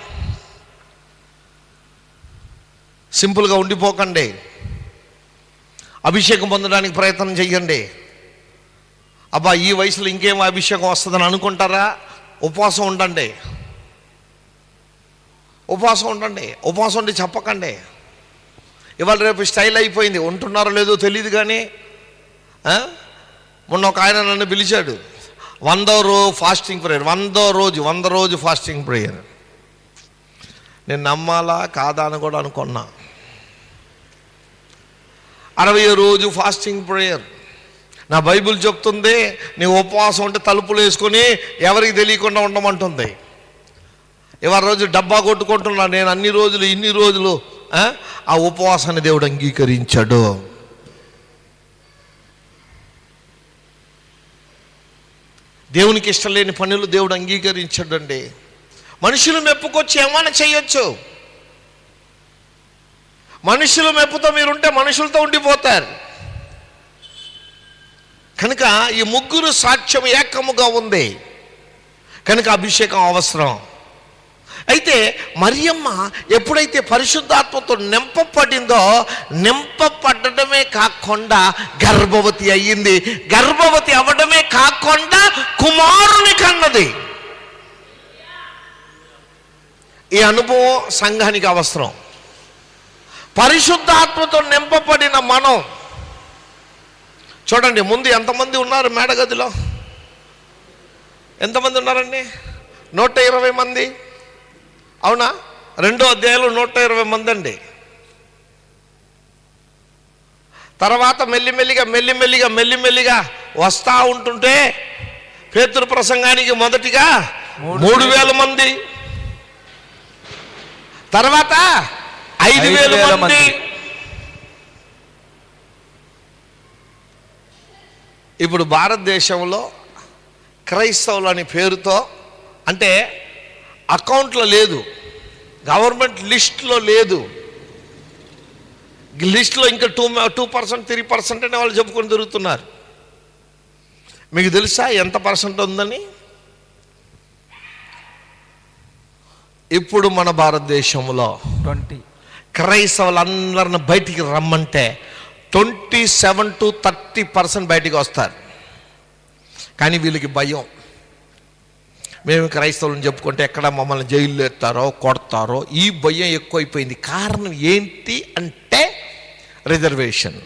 సింపుల్గా ఉండిపోకండి. అభిషేకం పొందడానికి ప్రయత్నం చెయ్యండి. అబ్బా, ఈ వయసులో ఇంకేం అభిషేకం వస్తుందని అనుకుంటారా? ఉపవాసం ఉండండి. ఉపవాసం ఉండి చెప్పకండి. ఇవాళ రేపు స్టైల్ అయిపోయింది. ఉంటున్నారో లేదో తెలియదు కానీ మొన్న ఒక ఆయన నన్ను పిలిచాడు, 100వ రోజు ఫాస్టింగ్ ప్రేయర్. 100 రోజు ఫాస్టింగ్ ప్రేయర్. నేను నమ్మాలా కాదా అని కూడా అనుకున్నా. 60వ రోజు ఫాస్టింగ్ ప్రేయర్. నా బైబిల్ చెప్తుంది, నీ ఉపవాసం ఉంటే తలుపులు వేసుకొని ఎవరికి తెలియకుండా ఉండమంటుంది. ఇవాళ రోజు డబ్బా కొట్టుకుంటున్నా నేను. ఇన్ని రోజులు ఆ ఉపవాసాన్ని దేవుడు అంగీకరించాడు. దేవునికి ఇష్టం లేని పనులు దేవుడు అంగీకరించాడండి. మనుషులు మెప్పుకొచ్చి ఏమైనా చేయొచ్చు. మనుషుల మెప్పుతో మీరుంటే మనుషులతో ఉండిపోతారు. కనుక ఈ ముగ్గురు సాక్ష్యం ఏకముగా ఉంది కనుక అభిషేకం అవసరం. అయితే మరియమ్మ ఎప్పుడైతే పరిశుద్ధాత్మతో నింపబడిందో, నింపబడమే కాకుండా గర్భవతి అయ్యింది. గర్భవతి అవ్వడమే కాకుండా కుమారుని కన్నది. ఈ అనుభవం సంఘానికి అవసరం. పరిశుద్ధాత్మతో నింపబడిన మనం చూడండి, ముందు ఎంతమంది ఉన్నారు మేడగదిలో? ఎంతమంది ఉన్నారండి? 120 మంది. అవునా? 2వ అధ్యాయంలో 120 మంది అండి. తర్వాత మెల్లిమెల్లిగా వస్తూ ఉంటుంటే పేతురు ప్రసంగానికి మొదటిగా 3000 మంది, తర్వాత 5000 మంది. ఇప్పుడు భారతదేశంలో క్రైస్తవులు అనే పేరుతో, అంటే అకౌంట్లో లేదు, గవర్నమెంట్ లిస్ట్లో లేదు, లిస్ట్లో ఇంకా 2% 3% అనే వాళ్ళు చెప్పుకొని తిరుగుతున్నారు. మీకు తెలుసా ఎంత పర్సెంట్ ఉందని? ఇప్పుడు మన భారతదేశంలో 20 క్రైస్తవులందరిని బయటికి రమ్మంటే 27 to 30% బయటికి వస్తారు. కానీ వీళ్ళకి భయం. మేము క్రైస్తవులను చెప్పుకుంటే ఎక్కడ మమ్మల్ని జైల్లో ఎత్తారో కొడతారో, ఈ భయం ఎక్కువైపోయింది. కారణం ఏంటి అంటే రిజర్వేషన్.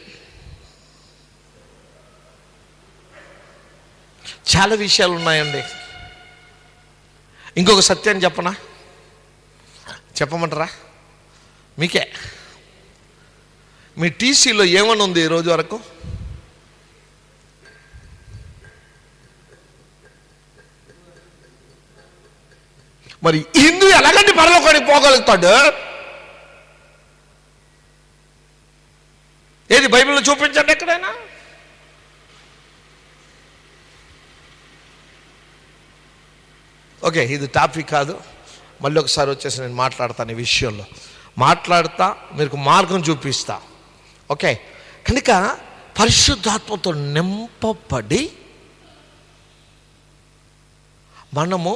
చాలా విషయాలు ఉన్నాయండి. ఇంకొక సత్యాన్ని చెప్పమంటారా? మీకే, మీ టీసీలో ఏమని ఉంది ఈ రోజు వరకు? మరి హిందూ ఎలాగంటే పరలోకానికి పోగలుగుతాడు? ఏది బైబిల్లో చూపించండి ఎక్కడైనా. ఓకే, ఇది టాపిక్ కాదు. మళ్ళీ ఒకసారి వచ్చేసి నేను మాట్లాడతాను ఈ విషయంలో. మాట్లాడతా, మీకు మార్గం చూపిస్తా. ఓకే, కనుక పరిశుద్ధాత్మతో నింపబడి మనము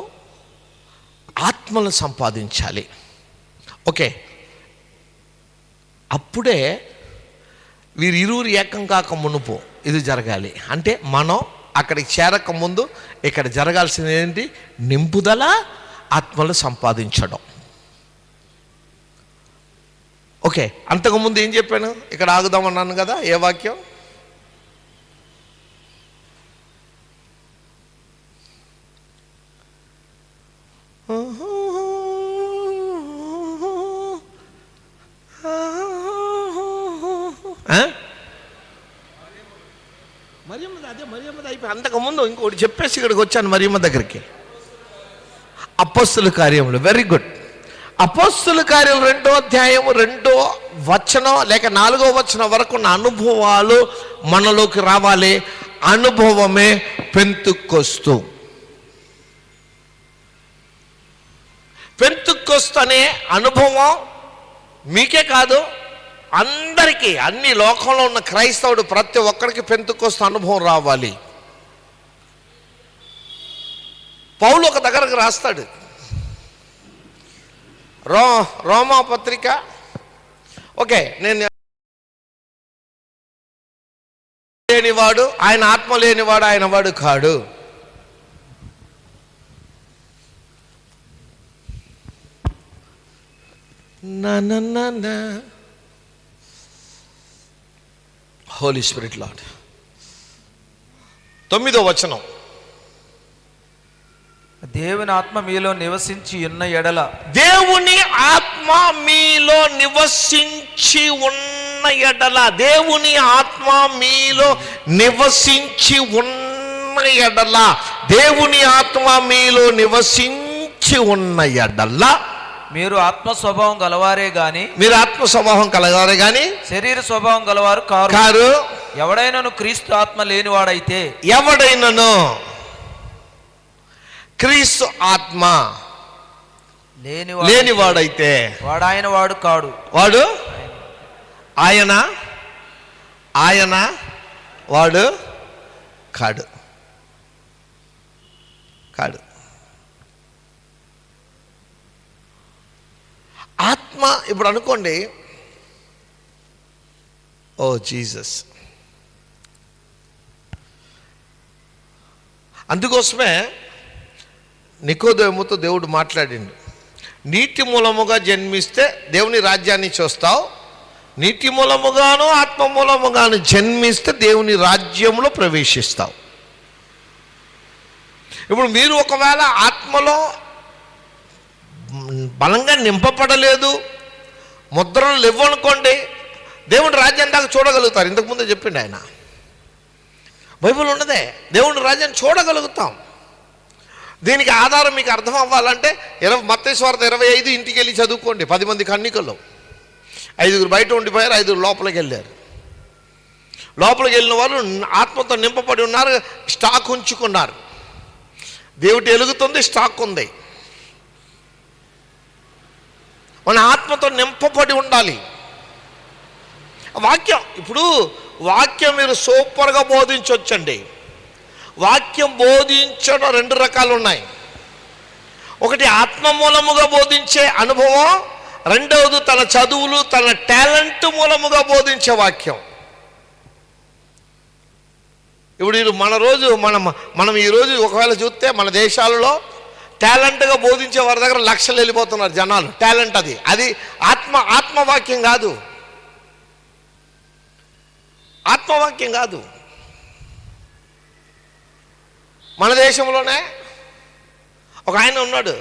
ఆత్మలను సంపాదించాలి. ఓకే, అప్పుడే వీరిరువురు ఏకం కాక మునుపు ఇది జరగాలి. అంటే మనం అక్కడికి చేరక ముందు ఇక్కడ జరగాల్సింది ఏంటి? నింపుదల, ఆత్మలు సంపాదించడం. ఓకే, అంతకుముందు ఏం చెప్పాను? ఇక్కడ ఆగుదామన్నాను కదా. ఏ వాక్యం? మరియమ్మ అయిపోయి అంతకుముందు ఇంకోటి చెప్పేసి ఇక్కడికి వచ్చాను మరియమ్మ దగ్గరికి. అపోస్తుల కార్యములు, వెరీ గుడ్. అపోస్తుల కార్యం 2వ అధ్యాయం 2వ వచనం లేక 4వ వచనం వరకు ఉన్న అనుభవాలు మనలోకి రావాలి. అనుభవమే పెంతుకొస్తు. పెంతుకొస్తు అనే అనుభవం మీకే కాదు, అందరికీ, అన్ని లోకంలో ఉన్న క్రైస్తవుడు ప్రతి ఒక్కరికి పెంతుకొస్తు అనుభవం రావాలి. పౌలు ఒక దగ్గరకు రాస్తాడు, రోమా పత్రిక. ఓకే, నేను లేనివాడు ఆయన, ఆత్మ లేనివాడు ఆయన వాడు కాడు. Holi spirit lord. 9వ వచనం. దేవుని ఆత్మ మీలో నివసించి ఉన్న ఎడల, దేవుని ఆత్మ మీలో నివసించి ఉన్న ఎడల, దేవుని ఆత్మ మీలో నివసించి ఉన్న ఎడల, దేవుని ఆత్మ మీలో నివసించి ఉన్న ఎడల, మీరు ఆత్మ స్వభావం గలవారే గాని, మీరు ఆత్మ స్వభావం కలగారే గాని శరీర స్వభావం గలవారు కారు. ఎవడైనను క్రీస్తు ఆత్మ లేనివాడైతే, ఎవడైనను క్రీస్తు ఆత్మ లేనివాడైతే వాడు ఆయన వాడు కాడు. వాడు ఆయన వాడు కాడు. ఆత్మ ఇప్పుడు అనుకోండి, ఓ జీసస్. అందుకోసమే నికోదేముతో దేవుడు మాట్లాడిండు. నీటి మూలముగా జన్మిస్తే దేవుని రాజ్యాన్ని చూస్తావు, నీటి మూలముగాను ఆత్మ మూలముగాను జన్మిస్తే దేవుని రాజ్యంలో ప్రవేశిస్తావు. ఇప్పుడు మీరు ఒకవేళ ఆత్మలో బలంగా నింపబడలేదు, ముద్రలు లేవనుకోండి, దేవుని రాజ్యం దాకా చూడగలుగుతారు. ఇంతకుముందే చెప్పిండు ఆయన, బైబిల్ ఉన్నదే, దేవుని రాజ్యాన్ని చూడగలుగుతాం. దీనికి ఆధారం మీకు అర్థం అవ్వాలంటే మత్తయి సువార్త 25 ఇంటికి వెళ్ళి చదువుకోండి. 10 మంది కన్నికలు, 5 బయట ఉండిపోయారు, 5 లోపలికి వెళ్ళారు. లోపలికి వెళ్ళిన వాళ్ళు ఆత్మతో నింపబడి ఉన్నారు, స్టాక్ ఉంచుకున్నారు. దేవుడి వెలుగుతుంది, స్టాక్ ఉంది. మన ఆత్మతో నింపబడి ఉండాలి. వాక్యం, ఇప్పుడు వాక్యం మీరు సూపర్గా బోధించవచ్చండి. వాక్యం బోధించడం 2 రకాలు ఉన్నాయి. ఒకటి ఆత్మ మూలముగా బోధించే అనుభవం, రెండవది తన చదువులు తన టాలెంట్ మూలముగా బోధించే వాక్యం. ఇప్పుడు మనం ఈరోజు ఒకవేళ చూస్తే మన దేశాలలో టాలెంట్గా బోధించే వారి దగ్గర లక్షలు వెళ్ళిపోతున్నారు జనాలు. టాలెంట్ అది ఆత్మవాక్యం కాదు, ఆత్మవాక్యం కాదు. మన దేశంలోనే ఒక ఆయన ఉన్నాడు,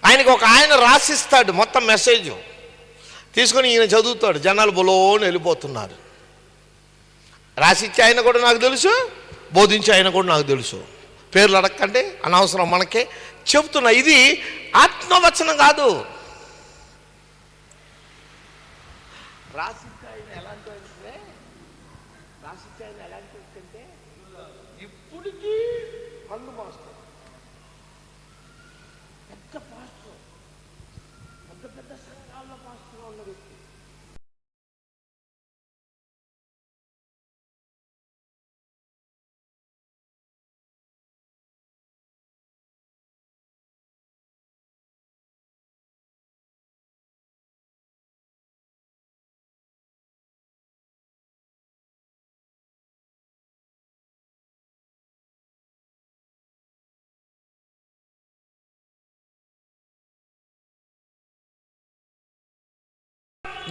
ఆయనకు ఒక ఆయన రాసిస్తాడు మొత్తం మెసేజ్ తీసుకొని ఈయన చదువుతాడు. జనాలు బొలోని వెళ్ళిపోతున్నారు. రాసిచ్చే ఆయన కూడా నాకు తెలుసు, బోధించే ఆయన కూడా నాకు తెలుసు. పేర్లు అడగకండి, అనవసరం మనకే చెప్తున్నా. ఇది ఆత్మవచనం కాదు. రాసిచ్చే ఆయన ఎలాంటి అంటే ఇప్పటికీ కళ్ళు మాస్టర్, పెద్ద పాస్టర్, పెద్ద సంఘాల్లో పాస్టర్ ఉన్న వ్యక్తి.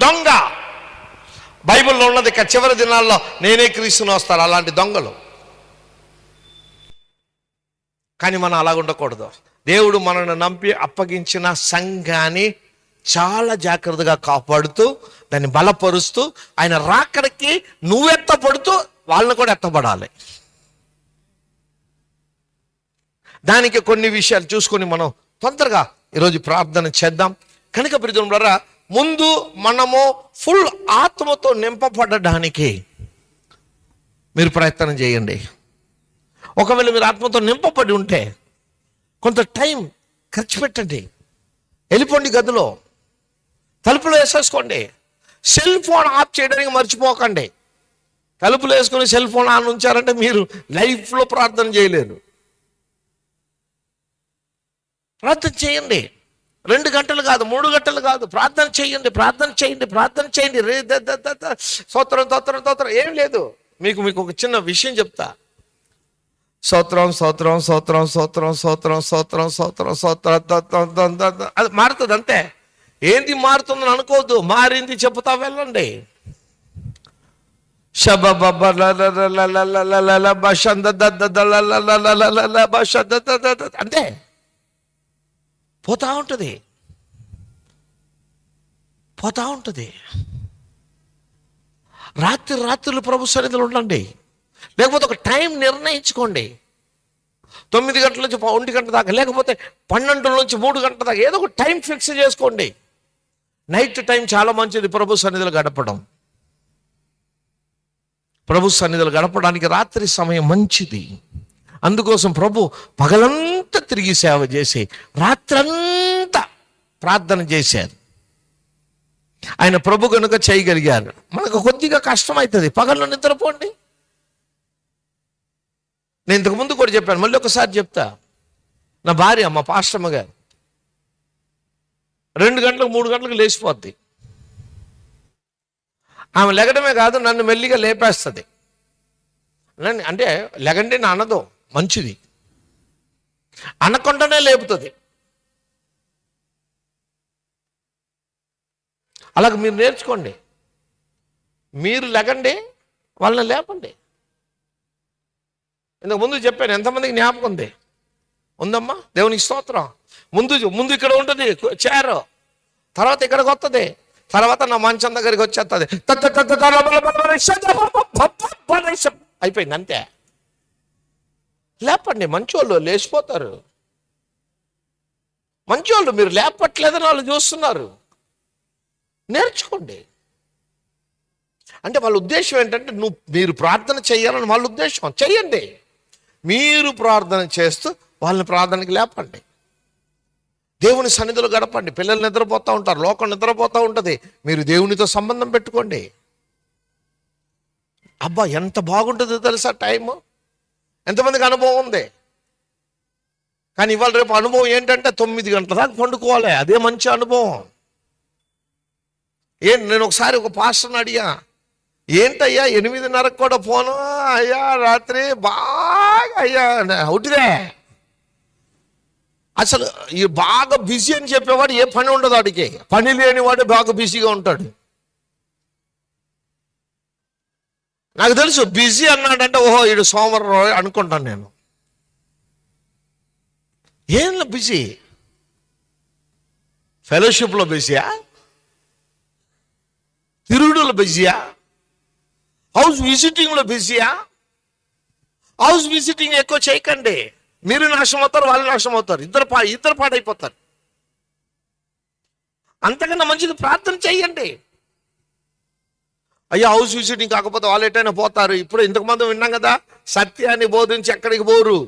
దొంగ బైబిల్లో ఉన్నది. చివరి దినాల్లో నేనే క్రీస్తుని వస్తారు అలాంటి దొంగలు. కానీ మనం అలాగ ఉండకూడదు. దేవుడు మనల్ని నంపి అప్పగించిన సంఘాన్ని చాలా జాగ్రత్తగా కాపాడుతూ దాన్ని బలపరుస్తూ ఆయన రాకడికి నువ్వెత్తపడుతూ వాళ్ళని కూడా ఎత్తబడాలి. దానికి కొన్ని విషయాలు చూసుకొని మనం తొందరగా ఈరోజు ప్రార్థన చేద్దాం. కనుక ప్రియమైన ముందు మనము ఫుల్ ఆత్మతో నింపబడడానికి మీరు ప్రయత్నం చేయండి. ఒకవేళ మీరు ఆత్మతో నింపబడి ఉంటే కొంత టైం ఖర్చు పెట్టండి. వెళ్ళిపోండి, గదిలో తలుపులు వేసేసుకోండి. సెల్ ఫోన్ ఆఫ్ చేయడానికి మర్చిపోకండి. తలుపులు వేసుకొని సెల్ ఫోన్ ఆన్ ఉంచారంటే మీరు లైఫ్లో ప్రార్థన చేయలేరు. ప్రార్థన చేయండి. 2 గంటలు కాదు, 3 గంటలు కాదు, ప్రార్థన చేయండి, ప్రార్థన చేయండి, ప్రార్థన చేయండి. స్తోత్రం ఏం లేదు. మీకు ఒక చిన్న విషయం చెప్తా. స్తోత్రం స్తోత్రం స్తోత్రం స్తోత్రం స్తోత్రం స్తోత్రం స్తోత్రం స్తోత్రం అది మారుతుంది అంతే. ఏంది మారుతుందని అనుకోవద్దు, మారింది చెప్తా వెళ్ళండి. అంతే పోతా ఉంటుంది. రాత్రులు ప్రభు సన్నిధిలో ఉండండి. లేకపోతే ఒక టైం నిర్ణయించుకోండి. 9 గంటల నుంచి 1 గంట దాకా, లేకపోతే 12 నుంచి 3 గంటల దాకా, ఏదో ఒక టైం ఫిక్స్ చేసుకోండి. నైట్ టైం చాలా మంచిది ప్రభు సన్నిధిలో గడపడం. ప్రభు సన్నిధిలో గడపడానికి రాత్రి సమయం మంచిది. అందుకోసం ప్రభు పగలంతా తిరిగి సేవ చేసి రాత్రంతా ప్రార్థన చేశారు. ఆయన ప్రభు కనుక చేయగలిగారు. మనకు కొద్దిగా కష్టమవుతుంది. పగల్లో నిద్రపోండి. నేను ఇంతకుముందు కూడా చెప్పాను, మళ్ళీ ఒకసారి చెప్తా. నా భార్య, మా పాస్టమ్మ గారు 2 గంటలకు 3 గంటలకు లేచిపోద్ది. ఆమె లెగడమే కాదు, నన్ను మెల్లిగా లేపేస్తుంది. అంటే లెగండి నా అనదు, మంచిది, అనకుండానే లేపుతుంది. అలాగ మీరు నేర్చుకోండి. మీరు లెగండి, వాళ్ళని లేపండి. ఇంతకు ముందు చెప్పాను, ఎంతమందికి జ్ఞాపకం ఉంది? ఉందమ్మా, దేవునికి స్తోత్రం. ముందు ఇక్కడ ఉంటుంది చేరు, తర్వాత ఇక్కడికి వస్తుంది, తర్వాత నా మంచం దగ్గరికి వచ్చేస్తుంది, అయిపోయింది అంతే. లేపండి, మంచోళ్ళు లేచిపోతారు. మంచోళ్ళు మీరు లేపట్లేదని వాళ్ళు చూస్తున్నారు, నేర్చుకోండి. అంటే వాళ్ళ ఉద్దేశం ఏంటంటే మీరు ప్రార్థన చేయాలని వాళ్ళ ఉద్దేశం. చెయ్యండి, మీరు ప్రార్థన చేస్తూ వాళ్ళని ప్రార్థనకి లేపండి. దేవుని సన్నిధిలో గడపండి. పిల్లలు నిద్రపోతూ ఉంటారు, లోకం నిద్రపోతూ ఉంటుంది, మీరు దేవునితో సంబంధం పెట్టుకోండి. అబ్బా ఎంత బాగుంటుందో తెలుసా టైము. ఎంతమందికి అనుభవం ఉంది? కానీ ఇవాళ రేపు అనుభవం ఏంటంటే 9 గంటల దాకా పండుకోవాలి, అదే మంచి అనుభవం. నేను ఒకసారి ఒక పాస్టర్ని అడిగా, ఏంటయ్యా 8:30 కూడా పోను అయ్యా, రాత్రి బాగా అయ్యా ఉట్టిదే. అసలు ఈ బాగా బిజీ అని చెప్పేవాడు ఏ పని ఉండదు వాడికి, పని లేనివాడు బాగా బిజీగా ఉంటాడు. నాకు తెలుసు బిజీ అన్నాడంటే ఓహో వీడు సోమవారం అనుకుంటాను నేను. ఏం బిజీ? ఫెలోషిప్లో బిజీయా? తిరుగుడులో బిజీయా? హౌస్ విజిటింగ్లో బిజీయా? హౌస్ విజిటింగ్ ఎక్కువ చేయకండి, మీరు నాశనం అవుతారు, వాళ్ళు నాశనం అవుతారు, ఇద్దరు పాడైపోతారు. అంతకన్నా మంచిది ప్రార్థన చెయ్యండి. అయ్యా హౌస్ విజిటింగ్ కాకపోతే వాళ్ళు ఎటైనా పోతారు. ఇప్పుడు ఇంతకుముందు విన్నాం కదా, సత్యాన్ని బోధించి ఎక్కడికి పోరు.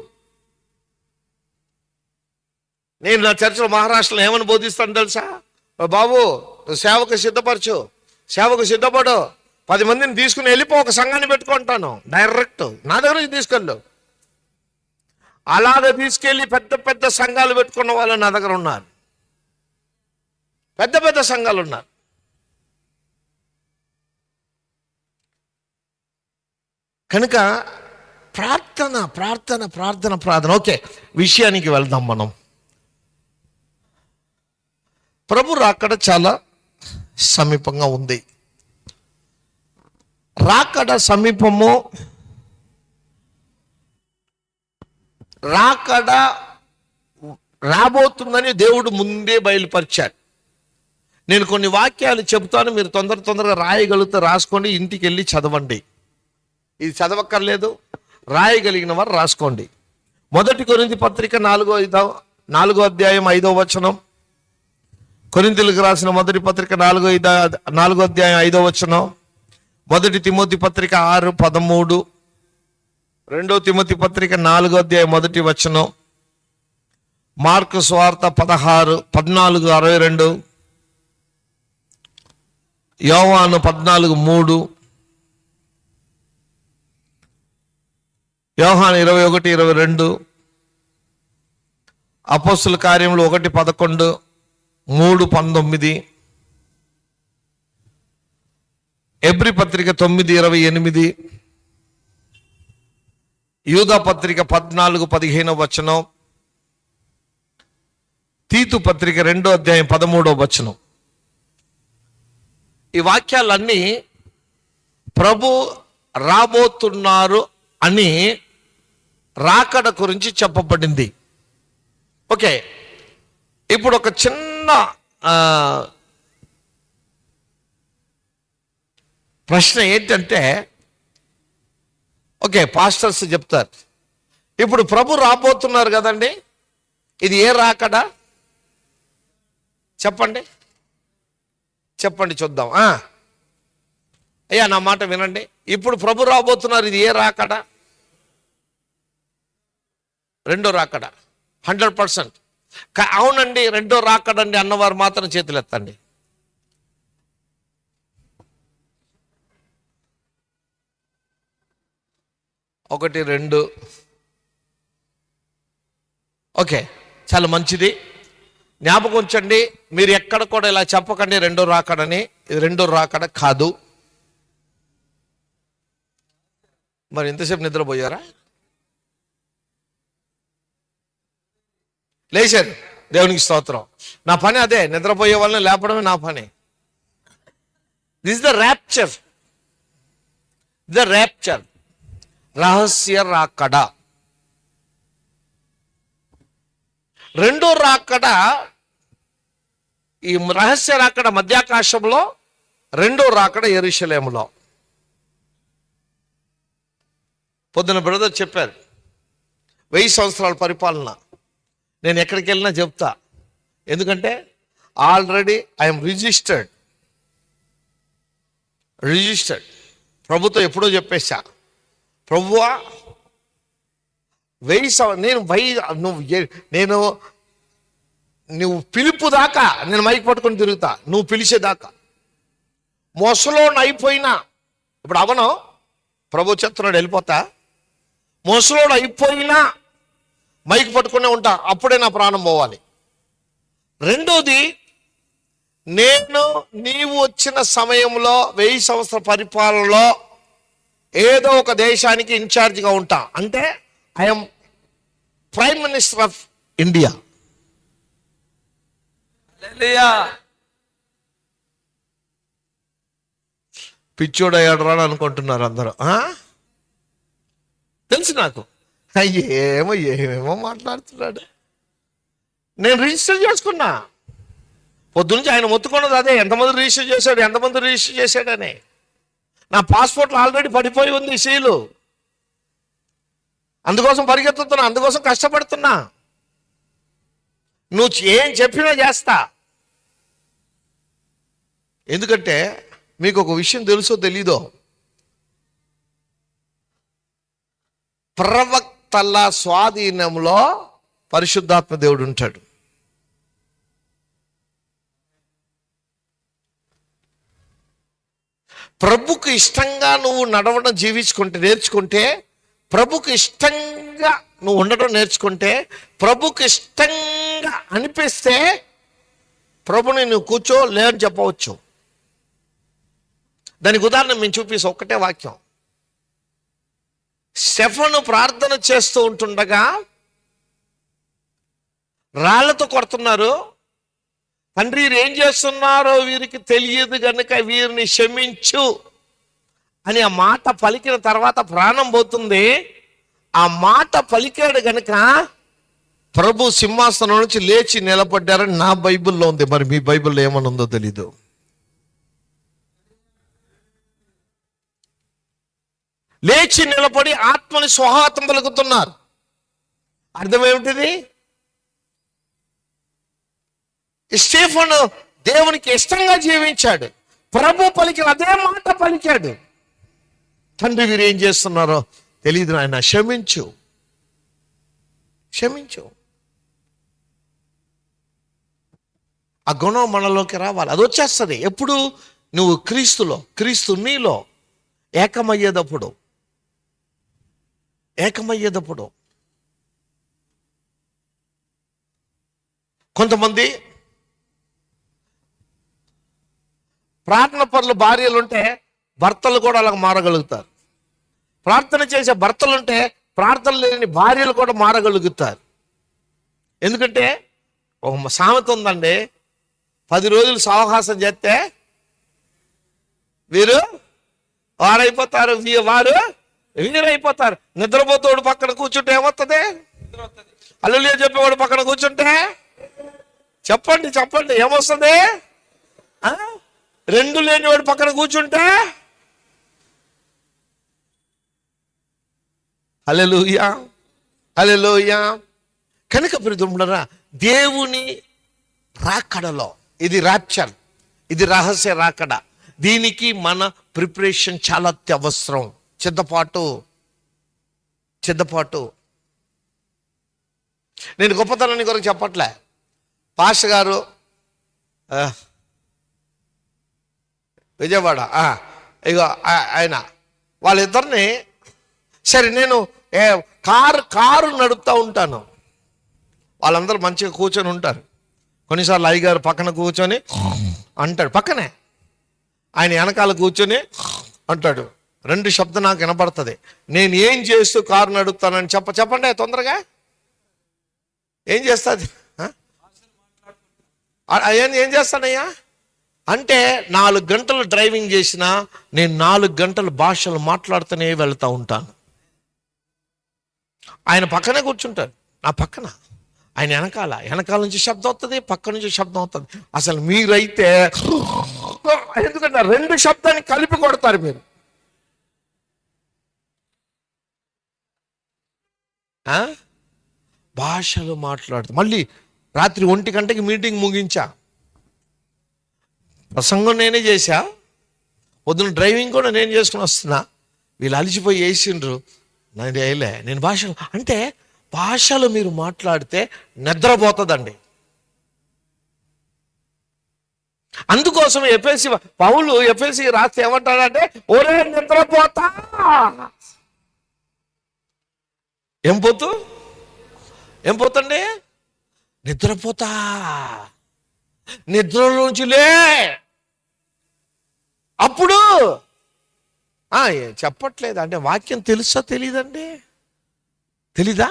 నేను నా చర్చిలో మహారాష్ట్రలో ఏమని బోధిస్తాను తెలుసా? బాబు సేవకు సిద్ధపడు, 10 మందిని తీసుకుని వెళ్ళిపో, ఒక సంఘాన్ని పెట్టుకుంటాను డైరెక్ట్ నా దగ్గర నుంచి తీసుకెళ్ళు. అలాగే తీసుకెళ్ళి పెద్ద పెద్ద సంఘాలు పెట్టుకున్న వాళ్ళు నా దగ్గర ఉన్నారు, పెద్ద పెద్ద సంఘాలు ఉన్నారు. కనుక ప్రార్థన ప్రార్థన ప్రార్థన ప్రార్థన. ఓకే, విషయానికి వెళ్దాం మనం. ప్రభు రాకడ చాలా సమీపంగా ఉంది. రాకడ సమీపము, రాకడ రాబోతుందని దేవుడు ముందే బయలుపరిచాడు. నేను కొన్ని వాక్యాలు చెబుతాను, మీరు తొందరగా రాయగలిగితే రాసుకోండి, ఇంటికి వెళ్ళి చదవండి. ఇది చదవక్కర్లేదు, రాయగలిగిన వారు రాసుకోండి. 1 కొరింథీ పత్రిక 4వ అధ్యాయం 5వ వచనం. కొరింథీయులకు రాసిన 1 పత్రిక 4వ అధ్యాయం 5వ వచనం. 1 తిమోతి పత్రిక 6:13. 2 తిమోతి పత్రిక 4వ అధ్యాయం 1వ వచనం. మార్కు సువార్త 14:62. యోహాను 14:3. యోహాను 21:22. అపోస్తుల కార్యములు 1:11, 3:19. ఎబ్రీ పత్రిక 9:28. యూదా పత్రిక 14:15 వచనం. తీతు పత్రిక 2వ అధ్యాయం 13వ వచనం. ఈ వాక్యాలన్నీ ప్రభు రాబోతున్నారు అని రాకడ గురించి చెప్పబడింది. ఓకే, ఇప్పుడు ఒక చిన్న ప్రశ్న ఏంటంటే, ఓకే పాస్టర్స్ చెప్తారు, ఇప్పుడు ప్రభు రాబోతున్నారు కదండి, ఇది ఏ రాకడ చెప్పండి చూద్దాం. అయ్యా నా మాట వినండి, ఇప్పుడు ప్రభు రాబోతున్నారు, ఇది ఏ రాకడ? రెండో రాకడ 100%. అవునండి రెండో రాకడండి అన్నవారు మాత్రం చేతులు ఎత్తండి. ఒకటి, రెండు. ఓకే, చాలా మంచిది. జ్ఞాపకం ఉంచండి, మీరు ఎక్కడ కూడా ఇలా చెప్పకండి రెండో రాకడని. ఇది రెండో రాకడ కాదు. మరి ఎంతసేపు నిద్రపోయారా? లేచారు, దేవునికి స్తోత్రం. నా పని అదే, నిద్రపోయే వాళ్ళని లేపడమే నా పని. This is the rapture. The rapture, రహస్య రాకడ. రెండో రాకడ, ఈ రహస్య రాకడ మధ్యాకాశంలో, రెండో రాకడ యెరూషలేములో. పొద్దున బ్రదర్ చెప్పారు 1000 సంవత్సరాల పరిపాలన. నేను ఎక్కడికి వెళ్ళినా చెప్తా, ఎందుకంటే ఆల్రెడీ ఐఎమ్ రిజిస్టర్డ్. ప్రభుత్వం ఎప్పుడో చెప్పేశా, ప్రభువా నువ్వు పిలుపు దాకా నేను మైక్ పట్టుకొని తిరుగుతా, నువ్వు పిలిచేదాకా. మొసలోని అయిపోయినా, ఇప్పుడు అవను ప్రభు చెప్తున్నాడు వెళ్ళిపోతా, మొసలోడు అయిపోయినా మైక్ పట్టుకునే ఉంటా, అప్పుడే నా ప్రాణం పోవాలి. రెండోది, నీవు వచ్చిన సమయంలో 1000 సంవత్సరాల పరిపాలనలో ఏదో ఒక దేశానికి ఇన్ఛార్జిగా ఉంటా. అంటే I'm prime minister of India. పిచ్చోడయ్యాడు రా అనుకుంటున్నారు అందరూ. తెలుసు నాకు, ఏమేమో మాట్లాడుతున్నాడు. నేను రిజిస్టర్ చేసుకున్నా. పొద్దునుంచి ఆయన మొత్తుకున్నది అదే, ఎంతమంది రిజిస్టర్ చేశాడని. నా పాస్పోర్ట్లో ఆల్రెడీ పడిపోయి ఉంది సీలు. అందుకోసం పరిగెత్తుతున్నా, అందుకోసం కష్టపడుతున్నా. నువ్వు ఏం చెప్పినా చేస్తా. ఎందుకంటే మీకు ఒక విషయం తెలుసో తెలీదో, ప్రవక్తల స్వాధీనంలో పరిశుద్ధాత్మ దేవుడు ఉంటాడు. ప్రభుకు ఇష్టంగా నువ్వు నడవడం నేర్చుకుంటే, ప్రభుకు ఇష్టంగా నువ్వు ఉండడం నేర్చుకుంటే, ప్రభుకు ఇష్టంగా అనిపిస్తే ప్రభుని నువ్వు కూర్చో లేని చెప్పవచ్చు. దానికి ఉదాహరణ మేము చూపిస్తాం, ఒక్కటే వాక్యం. స్టెఫను ప్రార్థన చేస్తూ ఉంటుండగా రాళ్లతో కొడుతున్నారు. తండ్రి వీరు ఏం చేస్తున్నారో వీరికి తెలియదు గనుక వీరిని క్షమించు అని ఆ మాట పలికిన తర్వాత ప్రాణం పోతుంది. ఆ మాట పలికాడు గనుక ప్రభు సింహాసనం నుంచి లేచి నిలబడ్డారని నా బైబిల్లో ఉంది. మరి మీ బైబిల్లో ఏమని ఉందో తెలీదు. లేచి నిలబడి ఆత్మని స్వహాతం పలుకుతున్నారు. అర్థం ఏమిటిది? స్టెఫను దేవునికి ఇష్టంగా జీవించాడు. ప్రభు పలికిన అదే మాట పలికాడు. తండ్రి వీరు ఏం చేస్తున్నారో తెలియదు నాయన, క్షమించు. ఆ గుణం మనలోకి రావాలి. అది వచ్చేస్తుంది ఎప్పుడు? నువ్వు క్రీస్తు నీలో ఏకమయ్యేటప్పుడు. కొంతమంది ప్రార్థన పరులు భార్యలు ఉంటే భర్తలు కూడా అలా మారగలుగుతారు. ప్రార్థన చేసే భర్తలుంటే ప్రార్థన లేని భార్యలు కూడా మారగలుగుతారు. ఎందుకంటే ఒక సామెత ఉందండి, 10 రోజులు సావకాశం చేస్తే వీరైపోతారు. నిద్రపోతాడు పక్కన కూర్చుంటే ఏమవుతుంది? హల్లెలూయా చెప్పేవాడు పక్కన కూర్చుంటే చెప్పండి ఏమొస్తుంది? 2 లేనివాడు పక్కన కూర్చుంటే హల్లెలూయా. కనుక ప్రియములారా, దేవుని రాకడలో ఇది ర్యాప్చర్, ఇది రహస్య రాకడ. దీనికి మన ప్రిపరేషన్ చాలా అత్యవసరం. సిద్ధపాటు. నేను గొప్పతనాన్ని గురించి చెప్పట్లే. పాస్టర్ గారు విజయవాడ, ఇగో ఆయన వాళ్ళిద్దరిని, సరే నేను కారు నడుపుతూ ఉంటాను. వాళ్ళందరూ మంచిగా కూర్చొని ఉంటారు. కొన్నిసార్లు అయ్యగారు పక్కన కూర్చొని అంటాడు, పక్కనే ఆయన వెనకాల కూర్చొని అంటాడు. 2 శబ్దం నాకు వినపడుతుంది. నేను ఏం చేస్తూ కారు నడుపుతానని చెప్పండి తొందరగా. ఏం చేస్తుంది? ఏం చేస్తానయ్యా? అంటే 4 గంటలు డ్రైవింగ్ చేసినా నేను 4 గంటలు భాషలు మాట్లాడుతూనే వెళ్తూ ఉంటాను. ఆయన పక్కనే కూర్చుంటారు, నా పక్కన. ఆయన వెనకాల నుంచి శబ్దం వస్తుంది, పక్క నుంచి శబ్దం వస్తుంది. అసలు మీరైతే ఎందుకంటే 2 శబ్దాన్ని కలిపి కొడతారు మీరు. భాషలు మాట్లాడుతూ మళ్ళీ రాత్రి 1 గంటకి మీటింగ్ ముగించా, ప్రసంగం నేనే చేశా, పొద్దున డ్రైవింగ్ కూడా నేను చేసుకుని వస్తున్నా. వీళ్ళు అలిసిపోయి వేసిండ్రు, నేను వేయలే. నేను భాషలు అంటే భాషలు మీరు మాట్లాడితే నిద్రపోతుందండి. అందుకోసం పౌలు ఎఫెసీ రాస్తే ఏమంటాడంటే, ఒరే నిద్రపోతా. ఏం పోతండి? నిద్రపోతా. నిద్రలోంచి లే. అప్పుడు చెప్పట్లేదు అంటే వాక్యం తెలుసా తెలీదండి? తెలీదా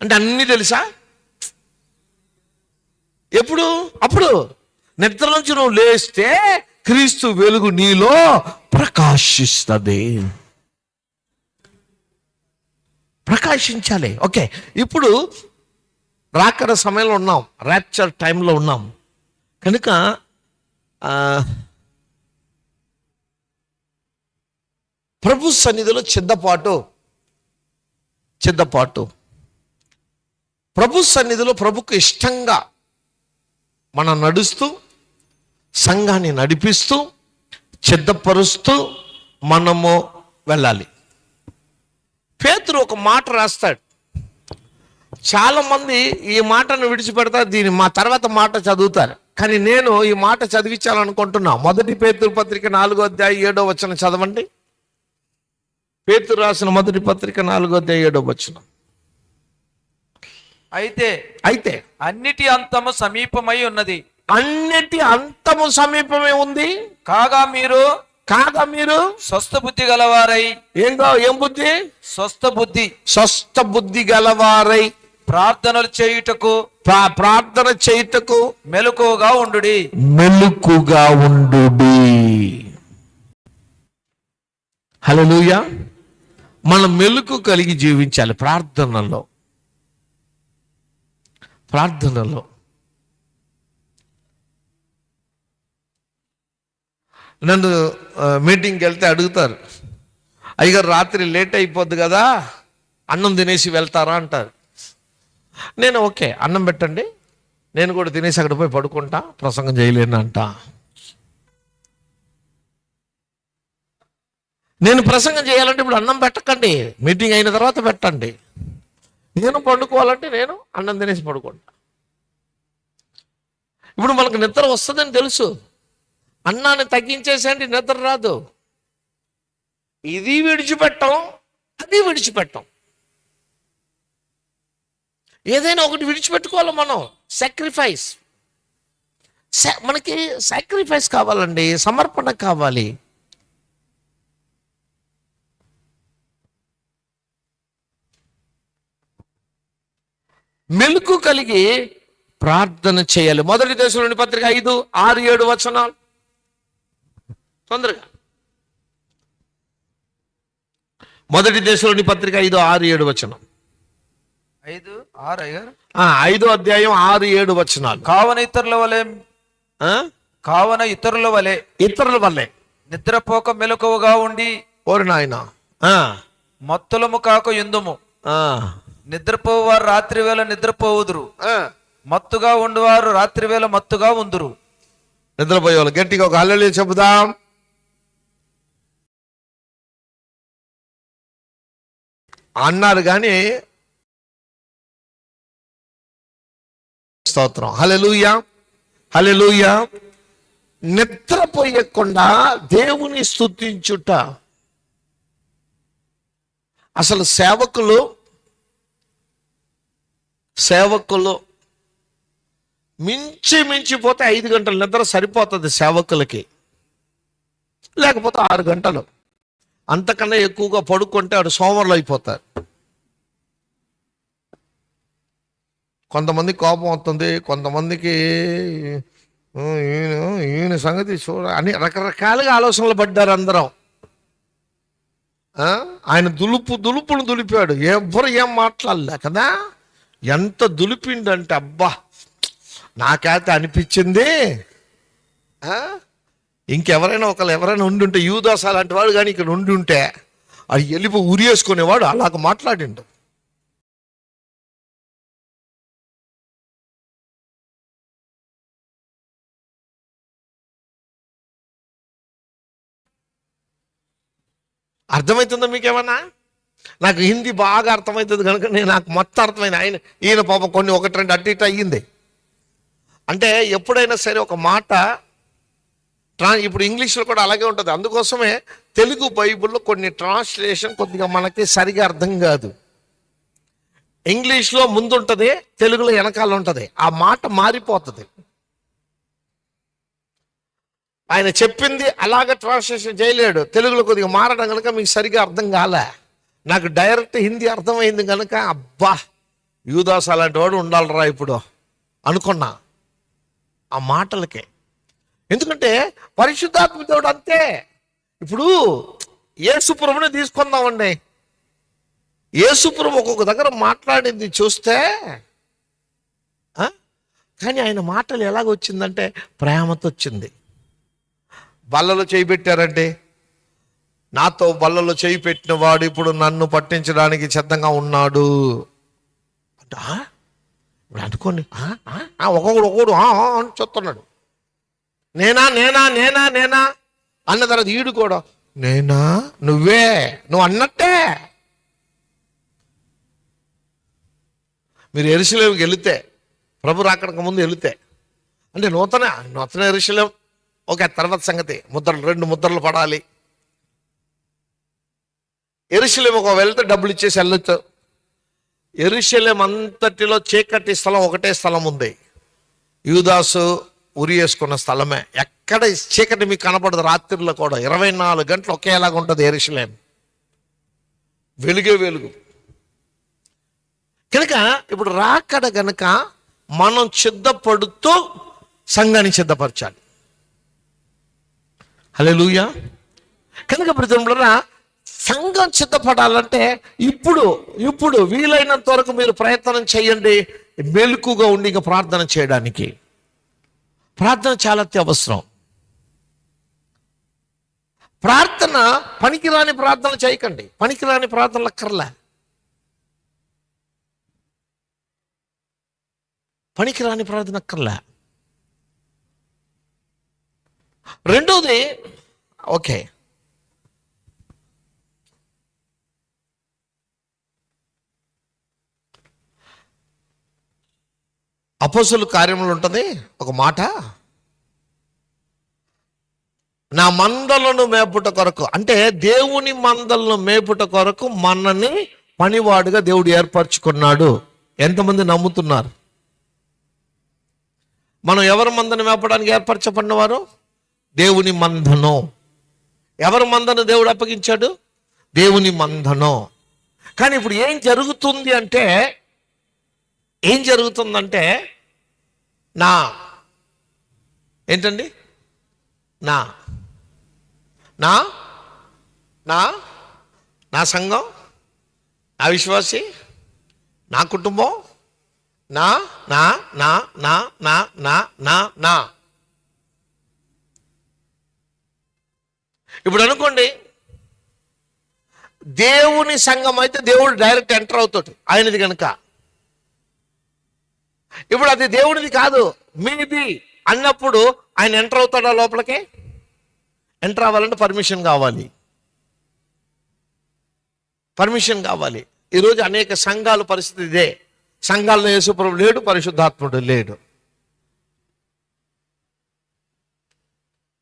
అంటే అన్నీ తెలుసా? ఎప్పుడు? అప్పుడు నిద్ర నుంచి నువ్వు లేస్తే క్రీస్తు వెలుగు నీలో ప్రకాశిస్తుంది. ప్రకాశించాలి. ఓకే, ఇప్పుడు రాకడ సమయంలో ఉన్నాం, ర్యాప్చర్ టైంలో ఉన్నాం కనుక ప్రభు సన్నిధిలో చిద్దపాటు ప్రభు సన్నిధిలో ప్రభుకు ఇష్టంగా మనం నడుస్తూ సంఘాన్ని నడిపిస్తూ సిద్ధపరుస్తూ మనము వెళ్ళాలి. పేతురు ఒక మాట రాస్తాడు. చాలా మంది ఈ మాటను విడిచిపెడతారు, మా తర్వాత మాట చదువుతారు. కానీ నేను ఈ మాట చదివించాలనుకుంటున్నా. 1 పేతురు పత్రిక 4వ అధ్యాయం 7వ వచనం చదవండి. పేతురు రాసిన 1 పత్రిక 4వ అధ్యాయం 7వ వచనం. అయితే అన్నిటి అంతము సమీపమై ఉన్నది. అన్నిటి అంతము సమీపమే ఉంది. కాగా మీరు స్వస్థ బుద్ధి గలవారై. ఏం బుద్ధి? స్వస్థ బుద్ధి గలవారై ప్రార్థన చేయుటకు మెలకుగా ఉండుడి. హల్లెలూయా. మనం మెలుకు కలిగి జీవించాలి. ప్రార్థనలో నన్ను మీటింగ్కి వెళ్తే అడుగుతారు, అయ్యగారు రాత్రి లేట్ అయిపోద్ది కదా, అన్నం తినేసి వెళ్తారా అంటారు. నేను ఓకే, అన్నం పెట్టండి, నేను కూడా తినేసి అక్కడ పోయి పడుకుంటా, ప్రసంగం చేయలేను అంట. నేను ప్రసంగం చేయాలంటే ఇప్పుడు అన్నం పెట్టకండి, మీటింగ్ అయిన తర్వాత పెట్టండి. నేను పండుకోవాలంటే నేను అన్నం తినేసి పడుకుంటా. ఇప్పుడు మనకు నిద్ర వస్తుందని తెలుసు, అన్నాన్ని తగ్గించేసేంటి నిద్ర రాదు. ఇది విడిచిపెట్టం, అది విడిచిపెట్టం. ఏదైనా ఒకటి విడిచిపెట్టుకోవాలి మనం. సాక్రిఫైస్, మనకి సాక్రిఫైస్ కావాలండి, సమర్పణ కావాలి. మెలకు కలిగి ప్రార్థన చేయాలి. 1 దశలోని పత్రిక 5, 6, 7 వచనాలు తొందరగా. 1 దశలోని పత్రిక 5, 6, 7 వచనం. 5వ అధ్యాయం 6, 7 వచనాలు. కావున ఇతరుల వలె నిద్రపోక మెలకువగా ఉండి. ఓరి నాయనా, మత్తులము కాక యుందుము. నిద్రపోవారు రాత్రి వేళ నిద్రపోవుదురు, మత్తుగా ఉండువారు రాత్రి వేళ మత్తుగా ఉందురు. నిద్రపోయేవాళ్ళు గట్టిగా ఒక హల్లెలూయా చెబుదాం. అన్నారు కానీ స్తోత్రం. హల్లెలూయా, హల్లెలూయా. నిద్రపోయకుండా దేవుని స్తుతించుట. అసలు సేవకులు మించిపోతే 5 గంటల నిద్ర సరిపోతుంది సేవకులకి, లేకపోతే 6 గంటలు. అంతకన్నా ఎక్కువగా పడుకుంటే ఆడు సోమరులు అయిపోతారు. కొంతమంది కోపం వస్తుంది, కొంతమందికి ఈయన ఈయన సంగతి చూడ అని రకరకాలుగా ఆలోచనలు పడ్డారు అందరం. ఆయన దులుపును దులిపాడు, ఎవ్వరు ఏం మాట్లాడలే కదా. ఎంత దులిపిండంటే అబ్బా, నాకైతే అనిపించింది ఇంకెవరైనా ఎవరైనా ఉండుంటే, యూదాస్ అలాంటి వాడు కానీ ఇక్కడ ఉండుంటే అది ఎలిపి ఉరియేసుకునేవాడు, అలాగ మాట్లాడిండు. అర్థమవుతుందా మీకేమన్నా? నాకు హిందీ బాగా అర్థమవుతుంది కనుక నాకు మొత్తం అర్థమైంది. ఈయన పాపం కొన్ని ఒకటి రెండు అటు ఇటు అయ్యింది. అంటే ఎప్పుడైనా సరే ఒక మాట ఇప్పుడు ఇంగ్లీష్లో కూడా అలాగే ఉంటుంది. అందుకోసమే తెలుగు బైబిల్లో కొన్ని ట్రాన్స్లేషన్ కొద్దిగా మనకి సరిగా అర్థం కాదు. ఇంగ్లీష్లో ముందుంటుంది, తెలుగులో వెనకాల ఉంటుంది. ఆ మాట మారిపోతుంది. ఆయన చెప్పింది అలాగ ట్రాన్స్లేషన్ చేయలేడు, తెలుగులో కొద్దిగా మారడం కనుక మీకు సరిగా అర్థం కాలే. నాకు డైరెక్ట్ హిందీ అర్థమైంది కనుక అబ్బా, యూదాస్ అలాంటి వాడు ఉండాలిరా ఇప్పుడు అనుకున్నా ఆ మాటలకే. ఎందుకంటే పరిశుద్ధాత్మ దేవుడు అంతే. ఇప్పుడు యేసుప్రభుని తీసుకుందామండి. యేసుప్రభు ఒక్కొక్క దగ్గర మాట్లాడింది చూస్తే, కానీ ఆయన మాటలు ఎలాగొచ్చిందంటే ప్రేమతో వచ్చింది. బల్లలో చేయి పెట్టారంటే, నాతో బల్లలో చేయి పెట్టిన వాడు ఇప్పుడు నన్ను పట్టించడానికి సిద్ధంగా ఉన్నాడు అంట. ఇప్పుడు అనుకోండి, ఒక్కొక్కడు అని చెప్తున్నాడు. నేనా నేనా నేనా నేనా అన్న తర్వాత ఈడు కూడా నేనా, నువ్వే, నువ్వు అన్నట్టే. మీరు యెరూషలేముకి వెళితే, ప్రభు రాకడానికి ముందు వెళితే, అంటే నూతన యెరూషలేం ఓకే, తర్వాత సంగతి. రెండు ముద్రలు పడాలి. యెరూషలేం ఒక వెళ్తే డబ్బులు ఇచ్చేసి వెళ్ళొచ్చు. యెరూషలేం అంతటిలో చీకటి స్థలం ఒకటే స్థలం ఉంది, యూదాసు ఉరి వేసుకున్న స్థలమే. ఎక్కడ చీకటి మీకు కనపడదు. రాత్రిలో కూడా 24 గంటలు ఒకేలాగా ఉంటుంది యెరూషలేం. వెలుగే వెలుగు కనుక ఇప్పుడు రాకడ గనక మనం సిద్ధపడుతూ సంఘాన్ని సిద్ధపరచాలి. హల్లెలూయా. కనుక ప్రజల సంఘం సిద్ధపడాలంటే ఇప్పుడు వీలైనంత వరకు మీరు ప్రయత్నం చేయండి. మెలకుగా ఉండి ఇంకా ప్రార్థన చేయడానికి. ప్రార్థన చాలా అత్యవసరం. ప్రార్థన పనికిరాని ప్రార్థన చేయకండి. పనికిరాని ప్రార్థనలు అక్కర్లే. పనికిరాని ప్రార్థన అక్కర్లే. రెండోది, ఓకే, అపోస్తలుల కార్యములు ఉంటుంది ఒక మాట, నా మందలను మేపుట కొరకు. అంటే దేవుని మందలను మేపుట కొరకు మనని పనివాడుగా దేవుడు ఏర్పరచుకున్నాడు. ఎంతమంది నమ్ముతున్నారు? మనం ఎవరి మందను మేపడానికి ఏర్పరచబడినవారు? దేవుని మందను. ఎవరి మందను దేవుడు అప్పగించాడు? దేవుని మందను. కానీ ఇప్పుడు ఏం జరుగుతుందంటే ఏంటండి, నా సంఘం, నా విశ్వాసి, నా కుటుంబం, నా నా నా నా నా నా నా నా ఇప్పుడు అనుకోండి, దేవుని సంఘం అయితే దేవుడు డైరెక్ట్ ఎంటర్ అవుతాడు ఆయనది కనుక. ఇప్పుడు అది దేవుడిది కాదు, మీది అన్నప్పుడు ఆయన ఎంటర్ అవుతాడా లోపలికి? ఎంటర్ అవ్వాలంటే పర్మిషన్ కావాలి. ఈరోజు అనేక సంఘాల పరిస్థితి ఇదే. సంఘాల్లో యేసుప్రభు లేడు, పరిశుద్ధాత్ముడు లేడు.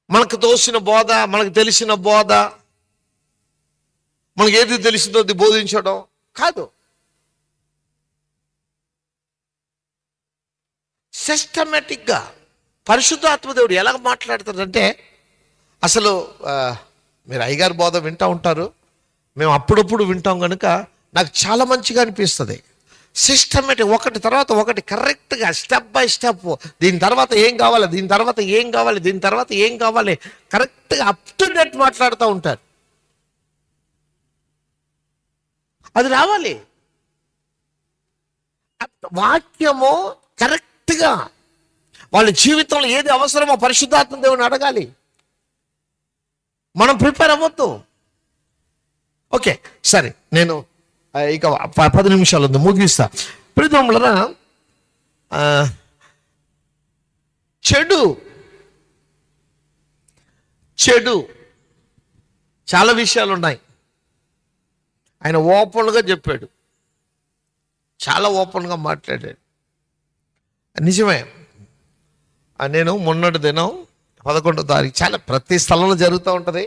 మనకు తోసిన బోధ, మనకు తెలిసిన బోధ, మనకి ఏది తెలిసిందో అది బోధించడం కాదు. సిస్టమేటిక్గా పరిశుద్ధాత్మదేవుడు ఎలాగ మాట్లాడతాడంటే, అసలు మీరు అయ్యగారు బోధ వింటూ ఉంటారు, మేము అప్పుడప్పుడు వింటాం కనుక నాకు చాలా మంచిగా అనిపిస్తుంది. సిస్టమేటిక్, ఒకటి తర్వాత ఒకటి కరెక్ట్గా స్టెప్ బై స్టెప్, దీని తర్వాత ఏం కావాలి, దీని తర్వాత ఏం కావాలి, దీని తర్వాత ఏం కావాలి, కరెక్ట్గా అప్ టు డేట్ మాట్లాడుతూ ఉంటారు. అది రావాలి. వాక్యము కరెక్ట్గా వాళ్ళ జీవితంలో ఏది అవసరమో పరిశుద్ధాత్మ దేవుని అడగాలి. మనం ప్రిపేర్ అవ్వద్దు. ఓకే, సరే, నేను ఇక 10 నిమిషాలు ఉంది, ముగిస్తా. ప్రియములారా, చెడు చాలా విషయాలు ఉన్నాయి. ఆయన ఓపెన్గా చెప్పాడు, చాలా ఓపెన్గా మాట్లాడాడు. నిజమే. నేను మొన్నటి దినం 11వ తారీఖు, చాలా ప్రతి స్థలంలో జరుగుతూ ఉంటుంది.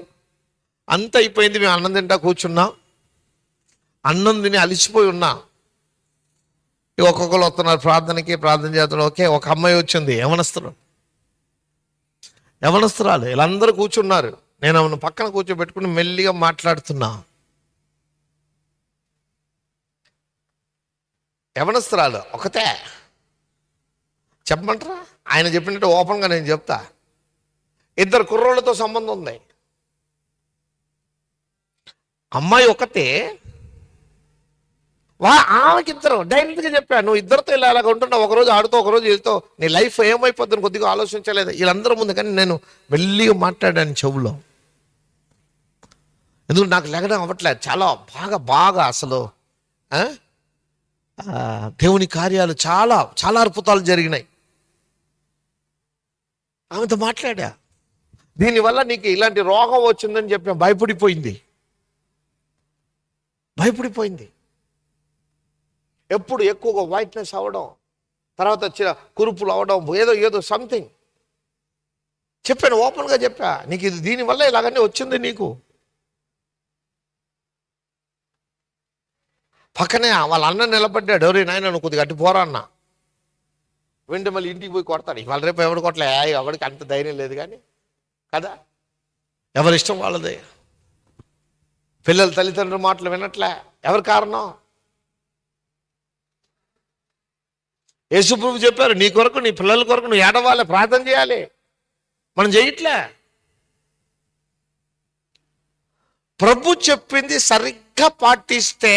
అంత అయిపోయింది, మేము అన్నం తింటా కూర్చున్నాం. అన్నం తిని అలిసిపోయి ఉన్నా. ఒక్కొక్కరు వస్తున్నారు ప్రార్థన చేస్తున్నారు. ఓకే, ఒక అమ్మాయి వచ్చింది, యవనస్తురాలు. వీళ్ళందరూ కూర్చున్నారు. నేను ఆమెను పక్కన కూర్చోబెట్టుకుని మెల్లిగా మాట్లాడుతున్నా. యవనస్తురాలు ఒకతే. చెప్పమంటారా? ఆయన చెప్పినట్టు ఓపెన్గా నేను చెప్తా. 2 కుర్రోళ్ళతో సంబంధం ఉంది. అమ్మాయి ఒకతే, ఆమెకి 2. డైరెక్ట్గా చెప్పాను, నువ్వు 2తో ఇలా అలాగ ఉంటున్నావు, ఒకరోజు ఆడుతూ ఒకరోజు వెళ్తావు, నీ లైఫ్ ఏమైపోద్దని కొద్దిగా ఆలోచించలేదు. వీళ్ళందరూ ముందు కానీ నేను మెల్లిగా మాట్లాడాను చెవులో. ఎందుకంటే నాకు లెగడం అవ్వట్లేదు. చాలా బాగా అసలు దేవుని కార్యాలు చాలా చాలా అద్భుతాలు జరిగినాయి. ఆమెతో మాట్లాడా. దీనివల్ల నీకు ఇలాంటి రోగం వచ్చిందని చెప్పి భయపడిపోయింది. ఎప్పుడు ఎక్కువగా వైట్నెస్ అవ్వడం, తర్వాత వచ్చిన కురుపులు అవ్వడం, ఏదో సంథింగ్ చెప్పాను, ఓపెన్గా చెప్పా. నీకు ఇది దీనివల్ల ఇలాగనే వచ్చింది నీకు. పక్కనే వాళ్ళ అన్న నిలబడ్డాడు. ఎవరి నాయన నువ్వు కొద్దిగా అట్టి పోరా అన్న. వెంట మళ్ళీ ఇంటికి పోయి కొడతాడు. ఇవాళ రేపు ఎవడు కొట్టలే, ఎవరికి అంత ధైర్యం లేదు కానీ కదా, ఎవరి ఇష్టం వాళ్ళదే. పిల్లల తల్లిదండ్రుల మాటలు వినట్లే. ఎవరి కారణం? యేసుప్రభు చెప్పారు, నీ కొరకు నీ పిల్లల కొరకు నువ్వు ఏడవాలి, ప్రార్థన చేయాలి. మనం చేయట్లే. ప్రభు చెప్పింది సరిగ్గా పాటిస్తే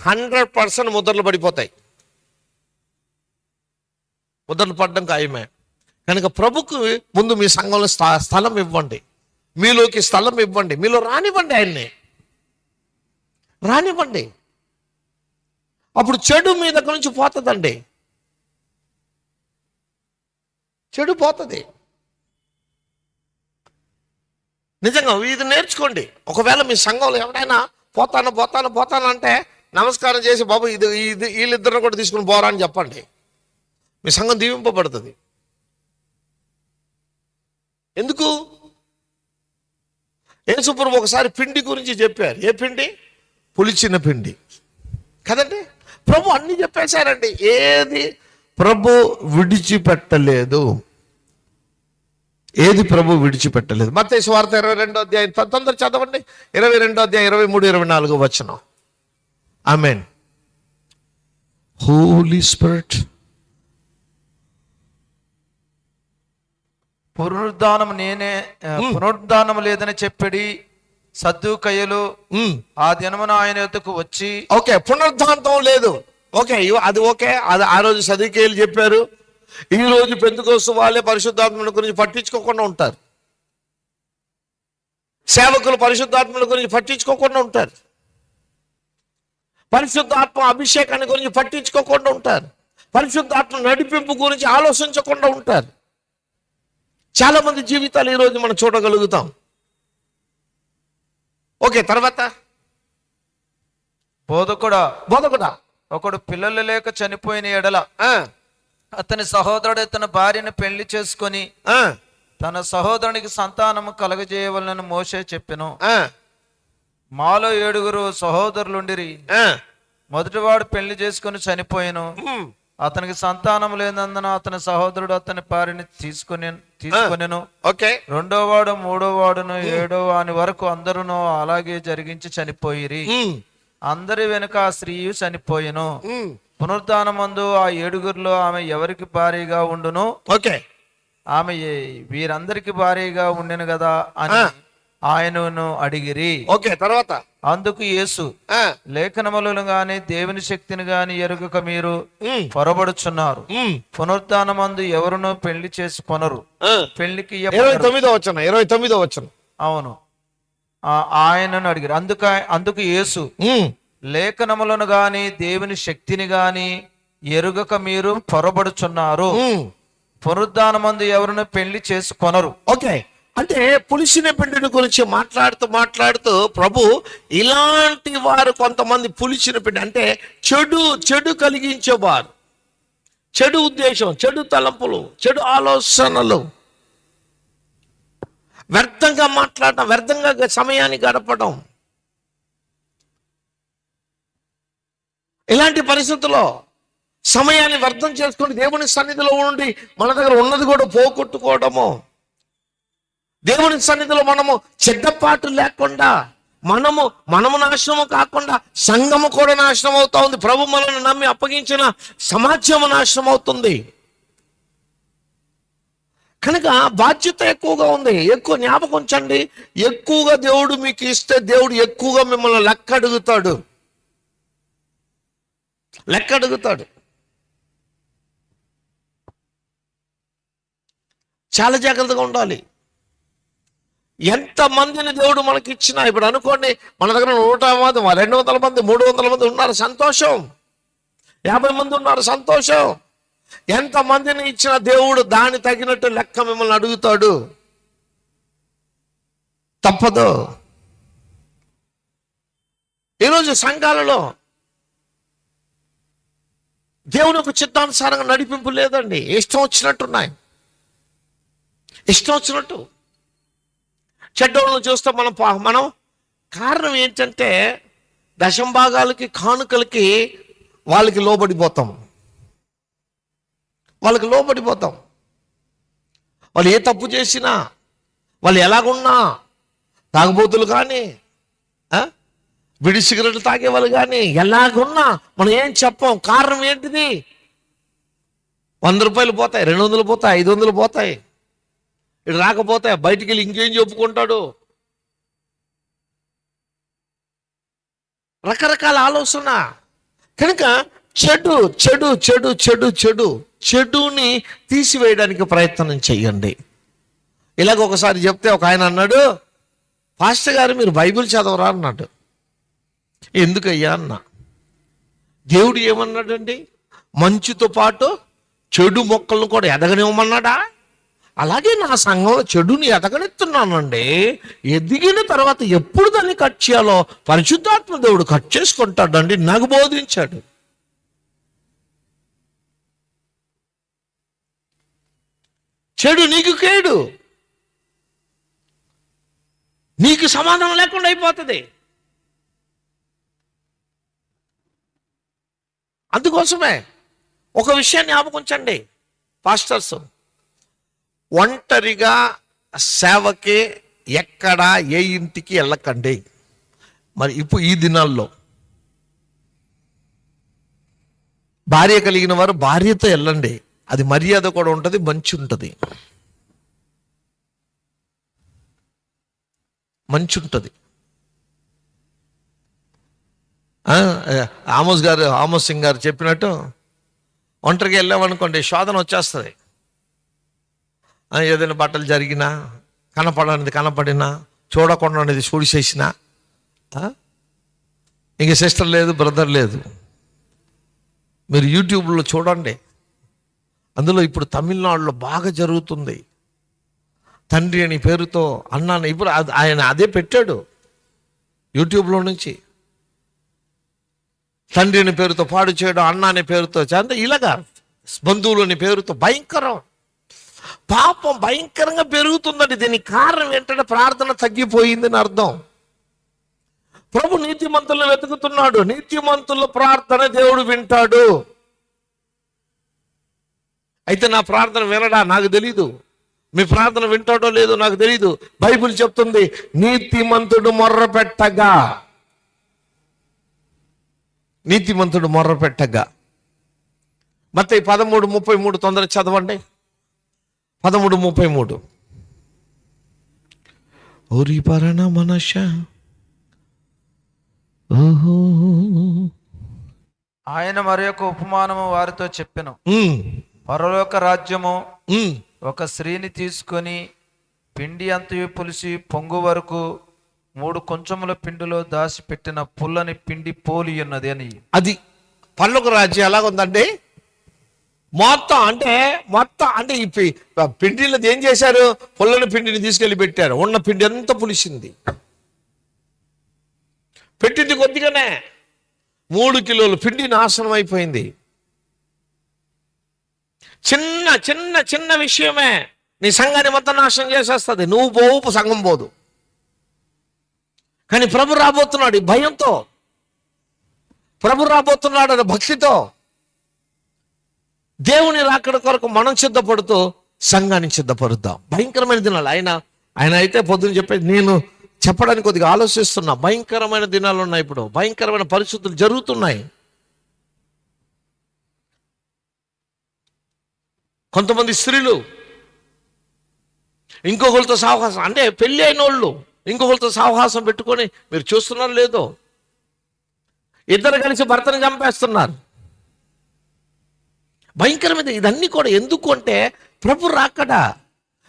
100% ముద్రలు పడిపోతాయి. ముద్రలు పడడం ఖాయమే. కనుక ప్రభుకు ముందు మీ సంఘంలో స్థలం ఇవ్వండి, మీలోకి స్థలం ఇవ్వండి, మీలో రానివ్వండి, ఆయన్ని రానివ్వండి. అప్పుడు చెడు మీ దగ్గర నుంచి పోతుందండి. చెడు పోతుంది. నిజంగా ఇది నేర్చుకోండి. ఒకవేళ మీ సంఘంలో ఎవరైనా పోతాను అంటే నమస్కారం చేసి, బాబు ఇది వీళ్ళిద్దరిని కూడా తీసుకుని పోరా అని చెప్పండి. మీ సంఘం దీవింపబడుతుంది. ఎందుకు? యేసుప్రభు ఒకసారి పిండి గురించి చెప్పారు. ఏ పిండి? పులిచిన పిండి కదండి. ప్రభు అన్ని చెప్పేశారండి. ఏది ప్రభు విడిచిపెట్టలేదు. మత్తయి సువార్త 22వ అధ్యాయం తొందర చదవండి. 22వ అధ్యాయం 23, 24 వచనం. ఆమేన్. హోలీ స్పిరిట్. పునరుద్ధానం లేదని చెప్పడి సద్దూకయ్యులు ఆ దినమున ఆయన యొద్దకు వచ్చి, ఓకే, పునరుద్ధానం లేదు. ఓకే, అది ఓకే. అది ఆ రోజు సద్దూకయ్యులు చెప్పారు. ఈ రోజు పెంతెకోస్తు వాళ్ళే పరిశుద్ధాత్మల గురించి పట్టించుకోకుండా ఉంటారు. సేవకులు పరిశుద్ధాత్మల గురించి పట్టించుకోకుండా ఉంటారు. పరిశుద్ధాత్మ అభిషేకాన్ని గురించి పట్టించుకోకుండా ఉంటారు. పరిశుద్ధాత్మ నడిపింపు గురించి ఆలోచించకుండా ఉంటారు. చాలా మంది జీవితాలు ఈరోజు మనం చూడగలుగుతాం. ఓకే, తర్వాత బోధకుడా ఒకడు పిల్లలు లేక చనిపోయిన ఎడల అతని సహోదరుడు తన భార్యను పెళ్లి చేసుకొని తన సహోదరునికి సంతానము కలగజేయవలనని మోషే చెప్పెను. మాలో 7 సహోదరులుండిరి. మొదటివాడు పెళ్లి చేసుకుని చనిపోయాను. అతనికి సంతానం లేనందున అతని సహోదరుడు అతని భార్యని తీసుకొనెను. రెండోవాడు, మూడోవాడును, 7వ వాని వరకు అందరూ అలాగే జరిగించి చనిపోయిరి. అందరి వెనుక ఆ స్త్రీయు చనిపోయెను. పునరుద్ధానమందు ఆ ఏడుగురిలో ఆమె ఎవరికి భారీగా ఉండును? ఓకే, ఆమె వీరందరికి భారీగా ఉండెను కదా అని ఆయనను అడిగిరి. ఓకే. తర్వాత అందుకు యేసు, ఆ, లేఖనములను గాని దేవుని శక్తిని గాని ఎరుగక మీరు ఉమ్, పొరబడుచున్నారు. ఉమ్, పునరుద్ధానమందు ఎవరునూ పెళ్లి చేసుకొనరు, ఆ. పెళ్లికి 29వ వచనం. అవును. ఆయనను అడిగారు. అందుకు యేసు, ఉమ్, లేఖనములను గాని దేవుని శక్తిని గాని ఎరుగక మీరు పొరబడుచున్నారు. ఉమ్. పునరుద్ధానమందు ఎవరును పెళ్లి చేసుకొనరు. ఓకే, అంటే పులిసిన పిండిని గురించి మాట్లాడుతూ ప్రభు ఇలాంటి వారు కొంతమంది పులిసిన పిండి అంటే చెడు కలిగించేవారు, చెడు ఉద్దేశం, చెడు తలంపులు, చెడు ఆలోచనలు, వ్యర్థంగా మాట్లాడటం, వ్యర్థంగా సమయాన్ని గడపడం, ఇలాంటి పరిస్థితుల్లో సమయాన్ని వ్యర్థం చేసుకొని దేవుని సన్నిధిలో ఉండి మన దగ్గర ఉన్నది కూడా పోగొట్టుకోవడము, దేవుని సన్నిధిలో మనము చెడ్డపాటు లేకుండా మనము నాశనము కాకుండా సంఘము కూడా నాశనం అవుతా ఉంది. ప్రభు మనల్ని నమ్మి అప్పగించిన సమాజము నాశనం అవుతుంది. కనుక బాధ్యత ఎక్కువగా ఉంది. ఎక్కువ జ్ఞాపకం ఉంచండి, ఎక్కువగా దేవుడు మీకు ఇస్తే దేవుడు ఎక్కువగా మిమ్మల్ని లెక్క అడుగుతాడు. చాలా జాగ్రత్తగా ఉండాలి. ఎంత మందిని దేవుడు మనకి ఇచ్చినా, ఇప్పుడు అనుకోండి మన దగ్గర 100 మంది, 200 మంది, 300 మంది ఉన్నారు, సంతోషం. 50 మంది ఉన్నారు, సంతోషం. ఎంత మందిని ఇచ్చిన దేవుడు దాని తగినట్టు లెక్క మిమ్మల్ని అడుగుతాడు, తప్పదు. ఈరోజు సంఘాలలో దేవుని ఒక చిత్తానుసారంగా నడిపింపు లేదండి. ఇష్టం వచ్చినట్టున్నాయి, ఇష్టం వచ్చినట్టు చెడ్డోళ్ళను చూస్తే మనం కారణం ఏంటంటే దశంభాగాలకి, కానుకలకి వాళ్ళకి లోబడిపోతాం. వాళ్ళు ఏ తప్పు చేసినా, వాళ్ళు ఎలాగున్నా, తాగుబోతులు కానీ, బిడి సిగరెట్లు తాగేవాళ్ళు కానీ, ఎలాగున్నా మనం ఏం చెప్పం. కారణం ఏంటిది? 100 రూపాయలు పోతాయి, 200 పోతాయి, 500 పోతాయి. ఇటు రాకపోతే బయటికి వెళ్ళి ఇంకేం చెప్పుకుంటాడు. రకరకాల ఆలోచన. కనుక చెడుని తీసివేయడానికి ప్రయత్నం చెయ్యండి. ఇలాగ ఒకసారి చెప్తే ఒక ఆయన అన్నాడు, పాస్టర్ గారు మీరు బైబిల్ చదవరా అన్నాడు. ఎందుకయ్యా అన్నా. దేవుడు ఏమన్నాడండి? మంచుతో పాటు చెడు మొక్కలను కూడా ఎదగనివ్వమన్నాడా? అలాగే నా సంఘంలో చెడుని ఎదగనెత్తున్నానండి. ఎదిగిన తర్వాత ఎప్పుడు దాన్ని కట్ చేయాలో పరిశుద్ధాత్మ దేవుడు కట్ చేసుకుంటాడండి, నాకు బోధించాడు. చెడు నీకు కేడు, నీకు సమాధానం లేకుండా అయిపోతుంది. అందుకోసమే ఒక విషయాన్ని జ్ఞాపకించండి పాస్టర్స్, ఒంటరిగా సేవకి ఎక్కడ ఏ ఇంటికి వెళ్ళకండి. మరి ఇప్పుడు ఈ దినాల్లో భార్య కలిగిన వారు భార్యతో వెళ్ళండి, అది మర్యాద కూడా ఉంటుంది, మంచి ఉంటుంది. ఆమోస్ సింగ్ గారు చెప్పినట్టు ఒంటరిగా వెళ్ళామనుకోండి శోధన వచ్చేస్తుంది. ఏదైనా బట్టలు జరిగినా, కనపడినా, చూడకుండా అనేది చూసేసినా, ఇంక సిస్టర్ లేదు, బ్రదర్ లేదు. మీరు యూట్యూబ్లో చూడండి, అందులో ఇప్పుడు తమిళనాడులో బాగా జరుగుతుంది. తండ్రి అని పేరుతో అన్నాను, ఇప్పుడు ఆయన అదే పెట్టాడు యూట్యూబ్లో నుంచి. తండ్రి అని పేరుతో పాడు చేయడం, అన్న అనే పేరుతో చేత, ఇలాగా బంధువులు అని పేరుతో భయంకరం. పాపం భయంకరంగా పెరుగుతుందండి. దీనికి కారణం ఏంటంటే ప్రార్థన తగ్గిపోయిందని అర్థం. ప్రభు నీతిమంతులను వెతుకుతున్నాడు. నీతిమంతుల ప్రార్థన దేవుడు వింటాడు. అయితే నా ప్రార్థన వినడా నాకు తెలీదు, మీ ప్రార్థన వింటాడో లేదో నాకు తెలీదు. బైబిల్ చెప్తుంది, నీతిమంతుడు మొర్ర పెట్టగా మత్తయి 13:33 తొందర చదవండి. 13:33. ఓరి పరణ మనష ఓహో. ఆయన మరి యొక్క ఉపమానము వారితో చెప్పెను. ఉమ్, పరలోక రాజ్యము ఉమ్. ఒక స్త్రీని తీసుకొని పిండి అంతయు పులిసి పొంగు వరకు 3 కొంచెముల పిండిలో దాచి పెట్టిన పుల్లని పిండి పోలి ఉన్నది అని. అది పరలోక రాజ్యం ఎలాగుందండి? మొత్తం అంటే ఈ పిండిలో ఏం చేశారు? పుల్లని పిండిని తీసుకెళ్ళి పెట్టారు. ఉన్న పిండి ఎంత పులిసింది. పెట్టింది కొద్దిగానే 3 కిలోలు పిండి నాశనం అయిపోయింది. చిన్న చిన్న చిన్న విషయమే నీ సంఘాన్ని మొత్తం నాశనం చేసేస్తుంది. నువ్వు పోవు, సంఘం పోదు. కానీ ప్రభు రాబోతున్నాడు ఈ భయంతో, ప్రభు రాబోతున్నాడు అనే భక్తితో, దేవుని రాకడ కొరకు మనం సిద్ధపడుతూ సంఘాన్ని సిద్ధపడుద్దాం. భయంకరమైన దినాలు. ఆయన అయితే పొద్దున చెప్పేది, నేను చెప్పడానికి కొద్దిగా ఆలోచిస్తున్నా. భయంకరమైన దినాలు ఉన్నాయి. ఇప్పుడు భయంకరమైన పరిస్థితులు జరుగుతున్నాయి. కొంతమంది స్త్రీలు ఇంకొకరితో సావకాశం, అంటే పెళ్ళి అయిన వాళ్ళు ఇంకొకరితో సావకాశం పెట్టుకొని, మీరు చూస్తున్నారు లేదో, ఇద్దరు కలిసి భర్తను చంపేస్తున్నారు. భయంకరమైన ఇదన్నీ కూడా. ఎందుకు అంటే ప్రభు రాకడ.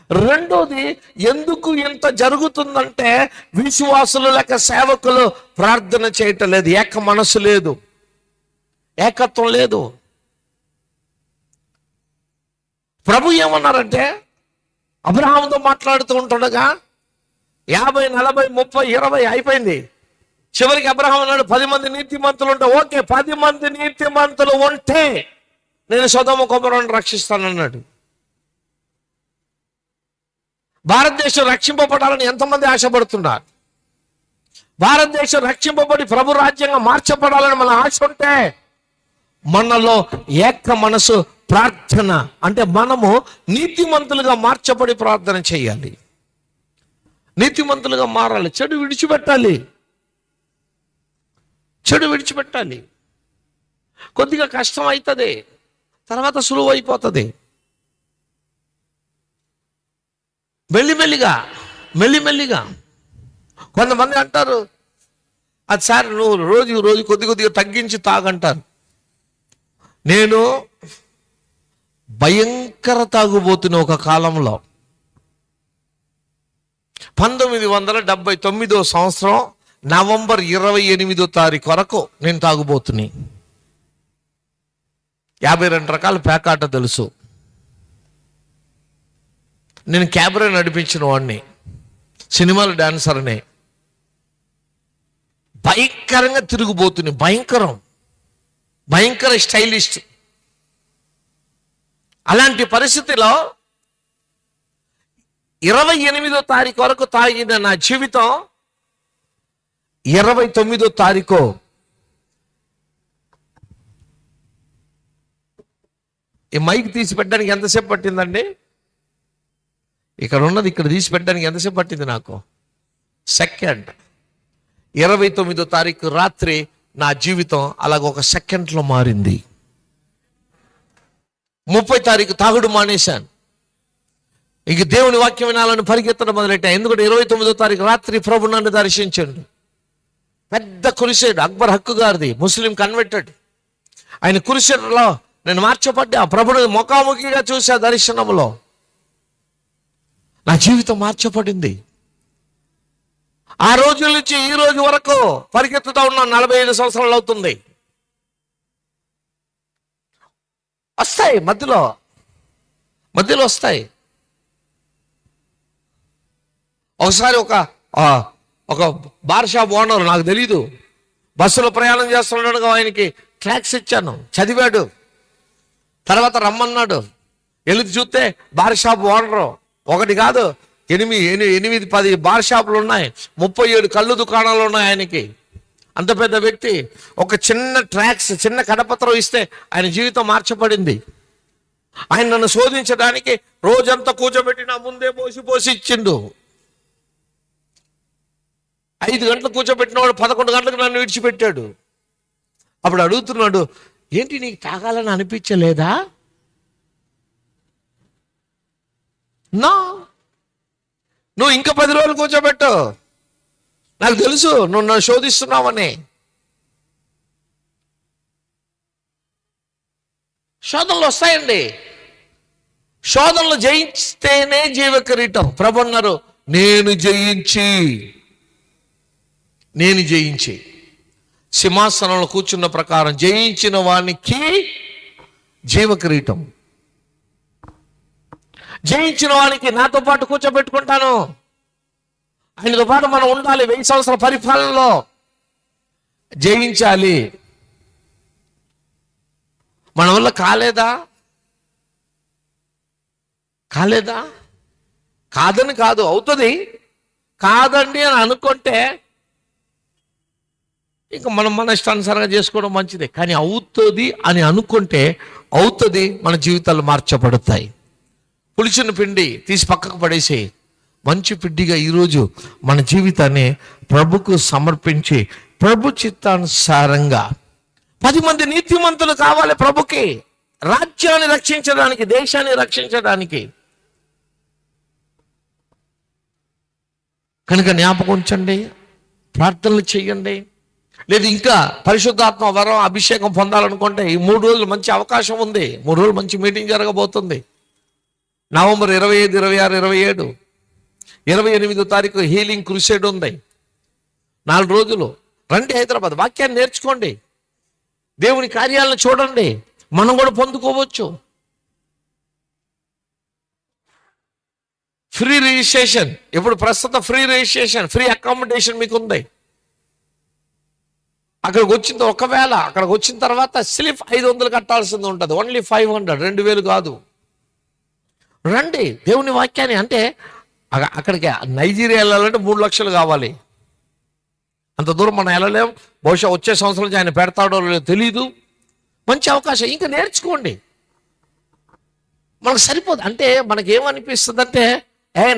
రెండోది, ఎందుకు ఇంత జరుగుతుందంటే విశ్వాసులు లేక సేవకులు ప్రార్థన చేయటం లేదు. ఏక మనసు లేదు, ఏకత్వం లేదు. ప్రభు ఏమన్నారంటే, అబ్రహాముతో మాట్లాడుతూ ఉంటుండగా 50, 40, 30, 20 అయిపోయింది. చివరికి అబ్రహాం అన్నాడు, 10 మంది నీతిమంతులు ఉంటే ఓకే, 10 మంది నీతిమంతులు ఉంటే నేను సొదొమ గొమొర్రాను రక్షిస్తానన్నాడు. భారతదేశం రక్షింపబడాలని ఎంతమంది ఆశపడుతున్నారు? భారతదేశం రక్షింపబడి ప్రభు రాజ్యంగా మార్చబడాలని మన ఆశ ఉంటే మనలో ఏక మనసు ప్రార్థన, అంటే మనము నీతిమంతులుగా మార్చబడి ప్రార్థన చేయాలి. నీతిమంతులుగా మారాలి. చెడు విడిచిపెట్టాలి. కొద్దిగా కష్టం అవుతుంది, తర్వాత సులువు అయిపోతుంది. మెల్లిమెల్లిగా. కొంతమంది అంటారు, అది సార్ నువ్వు రోజు కొద్దిగా తగ్గించి తాగంటారు. నేను భయంకర తాగుబోతున్న ఒక కాలంలో 1979 సంవత్సరం నవంబర్ 28వ తారీఖు వరకు నేను తాగుబోతుని. 52 రకాల పేకాట తెలుసు. నేను క్యాబరే నడిపించిన వాడిని, సినిమాల డాన్సర్ని. భయంకరంగా తిరిగిపోతుంది. భయంకర స్టైలిస్ట్. అలాంటి పరిస్థితిలో 28వ తారీఖు వరకు తాగిన నా జీవితం 29వ తారీఖు ఈ మైక్ తీసి పెట్టడానికి ఎంతసేపు పట్టిందండి? ఇక్కడ ఉన్నది ఇక్కడ తీసి పెట్టడానికి ఎంతసేపు పట్టింది నాకు? సెకండ్. 29వ తారీఖు రాత్రి నా జీవితం అలాగ ఒక సెకండ్లో మారింది. 30 తారీఖు తాగుడు మానేశాను. ఇంక దేవుని వాక్యం వినాలని పరిగెత్తడం మొదలెట్టా. ఎందుకంటే 29వ తారీఖు రాత్రి ప్రభు నన్ను దర్శించండు. పెద్ద కురిసేడు, అక్బర్ హక్కు గారిది, ముస్లిం కన్వర్టెడ్. ఆయన కురిసేడులో నేను మార్చబడ్డా. ప్రభుని ముఖాముఖిగా చూసా దర్శనంలో. నా జీవితం మార్చబడింది. ఆ రోజు నుంచి ఈ రోజు వరకు పరిగెత్తుతా ఉన్నా. 45 సంవత్సరాలు అవుతుంది. వస్తాయి మధ్యలో వస్తాయి. ఒకసారి ఒక బార్ షాప్ ఓనర్, నాకు తెలీదు, బస్సులో ప్రయాణం చేస్తున్నాడు. ఆయనకి ట్యాక్స్ ఇచ్చాను, చదివాడు. తర్వాత రమ్మన్నాడు. వెళ్ళి చూస్తే బార్ షాప్ ఓనరు ఒకటి కాదు, 8, 10 బార్ షాపులు ఉన్నాయి. 37 కళ్ళు దుకాణాలు ఉన్నాయి ఆయనకి. అంత పెద్ద వ్యక్తి. ఒక చిన్న ట్రాక్స్, చిన్న కడపత్రం ఇస్తే ఆయన జీవితం మార్చబడింది. ఆయన నన్ను శోధించడానికి రోజంతా కూర్చోబెట్టి నా ముందే పోసి ఇచ్చిండు. 5 గంటలు కూర్చోబెట్టినవాడు 11 గంటలకు నన్ను విడిచిపెట్టాడు. అప్పుడు అడుగుతున్నాడు, ఏంటి నీకు తాగాలని అనిపించలేదా? నా నువ్వు ఇంకా 10 రోజులు కూర్చోబెట్టు, నాకు తెలుసు నువ్వు నన్ను శోధిస్తున్నావని. శోధనలు వస్తాయండి. శోధనలు జయిస్తేనే జీవ కిరీటం. ప్రభు అన్నారు, నేను జయించి సింహాసనంలో కూర్చున్న ప్రకారం జయించిన వానికి జీవ కిరీటం. జయించిన వానికి నాతో పాటు కూర్చోబెట్టుకుంటాను. ఆయనతో పాటు మనం ఉండాలి. 1000 సంవత్సరాల పరిపాలనలో జయించాలి. మన వల్ల కాలేదా? కాదని కాదు, అవుతుంది. కాదండి అని అనుకుంటే ఇంకా మనం మన ఇష్టానుసారంగా చేసుకోవడం మంచిదే. కానీ అవుతుంది అని అనుకుంటే అవుతుంది, మన జీవితాలు మార్చబడతాయి. పులిచిన పిండి తీసి పక్కకు పడేసి మంచి పిండిగా ఈరోజు మన జీవితాన్ని ప్రభుకు సమర్పించి ప్రభు చిత్తానుసారంగా 10 మంది నీతిమంతులు కావాలి ప్రభుకి, రాజ్యాన్ని రక్షించడానికి, దేశాన్ని రక్షించడానికి. కనుక జ్ఞాపకం ఉంచండి, ప్రార్థనలు చేయండి. లేదు ఇంకా పరిశుద్ధాత్మ వరం అభిషేకం పొందాలనుకుంటే ఈ 3 రోజులు మంచి అవకాశం ఉంది. 3 రోజులు మంచి మీటింగ్ జరగబోతుంది. నవంబర్ 25, 26, 27, 28వ తారీఖు హీలింగ్ క్రూసేడ్ ఉంది. 4 రోజులు రండి హైదరాబాద్, వాక్యాన్ని నేర్చుకోండి, దేవుని కార్యాలను చూడండి, మనం కూడా పొందుకోవచ్చు. ఫ్రీ రిజిస్ట్రేషన్, ఇప్పుడు ప్రస్తుతం ఫ్రీ రిజిస్ట్రేషన్, ఫ్రీ అకామిడేషన్ మీకు ఉంది. అక్కడికి వచ్చిన తర్వాత స్లిప్ 500 కట్టాల్సింది ఉంటుంది. ఓన్లీ 500, 2000 కాదు. రండి దేవుని వాక్యాన్ని. అంటే అక్కడికి నైజీరియా వెళ్ళాలంటే 3 లక్షలు కావాలి. అంత దూరం మనం వెళ్ళలేం. బహుశా వచ్చే సంవత్సరం నుంచి ఆయన పెడతాడో లేదో తెలీదు. మంచి అవకాశం, ఇంకా నేర్చుకోండి. మనకు సరిపోదు. అంటే మనకేమనిపిస్తుంది అంటే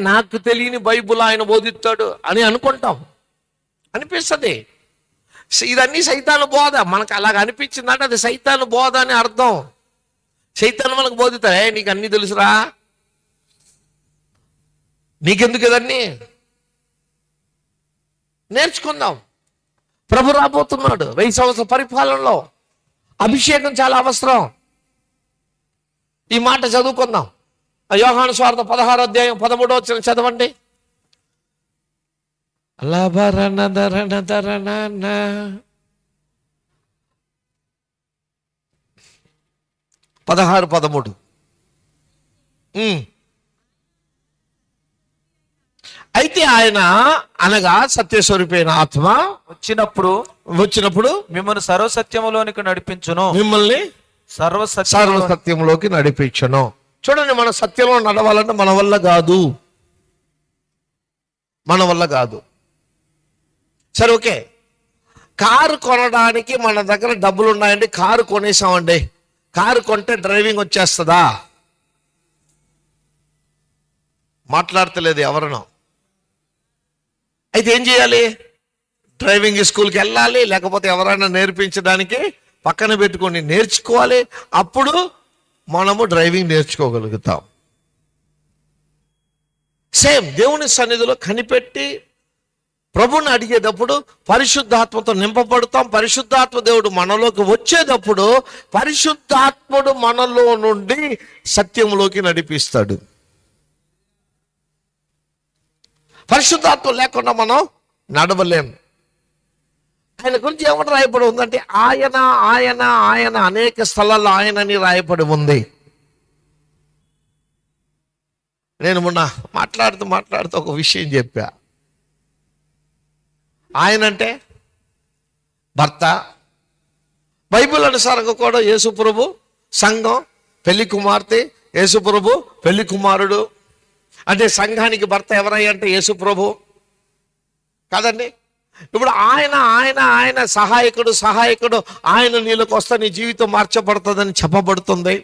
నాకు తెలియని బైబుల్ ఆయన బోధిస్తాడు అని అనుకుంటాం, అనిపిస్తుంది. ఇదన్నీ సైతాను బోధ. మనకు అలాగ అనిపించిందంటే అది సైతాను బోధ అని అర్థం. సైతాను మనకు బోధిస్తాడు, నీకు అన్నీ తెలుసురా, నీకెందుకు ఇదన్నీ, నేర్చుకుందాం. ప్రభు రాబోతున్నాడు. 1000 సంవత్సరాల పరిపాలనలో అభిషేకం చాలా అవసరం. ఈ మాట చదువుకుందాం. యోహాను సువార్త 16వ అధ్యాయం 13వ వచనం చదవండి. 16:13. అయితే ఆయన అనగా సత్యస్వరూపైన ఆత్మ వచ్చినప్పుడు మిమ్మల్ని సర్వసత్యములోనికి నడిపించును. మిమ్మల్ని సర్వసత్యంలోకి నడిపించును. చూడండి, మన సత్యంలో నడవాలంటే మన వల్ల కాదు. సరే, ఓకే, కారు కొనడానికి మన దగ్గర డబ్బులు ఉన్నాయండి, కారు కొనేసామండి. కారు కొంటే డ్రైవింగ్ వచ్చేస్తుందా? మాట్లాడతలేదు ఎవరనో. అయితే ఏం చేయాలి? డ్రైవింగ్ స్కూల్కి వెళ్ళాలి, లేకపోతే ఎవరైనా నేర్పించడానికి పక్కన పెట్టుకొని నేర్చుకోవాలి. అప్పుడు మనము డ్రైవింగ్ నేర్చుకోగలుగుతాం. సేమ్ దేవుని సన్నిధిలో కనిపెట్టి ప్రభుని అడిగేటప్పుడు పరిశుద్ధాత్మతో నింపబడతాం. పరిశుద్ధాత్మ దేవుడు మనలోకి వచ్చేటప్పుడు పరిశుద్ధాత్ముడు మనలో నుండి సత్యంలోకి నడిపిస్తాడు. పరిశుద్ధాత్మ లేకుండా మనం నడవలేం. ఆయన గురించి ఏమని రాయబడి ఉందంటే ఆయన ఆయన ఆయన అనేక స్థలాల్లో ఆయనని రాయబడి ఉంది. నేను మొన్న మాట్లాడుతూ ఒక విషయం చెప్పా. ఆయన అంటే భర్త, బైబిల్ అనుసారంగా కూడా యేసు ప్రభు సంఘం పెళ్లి కుమార్తె, యేసు ప్రభు పెళ్లి కుమారుడు. అంటే సంఘానికి భర్త ఎవరయ్యా అంటే యేసు ప్రభు కాదండి. ఇప్పుడు ఆయన ఆయన ఆయన సహాయకుడు ఆయన నీళ్ళకి వస్తే నీ జీవితం మార్చబడుతుందని చెప్పబడుతుంది.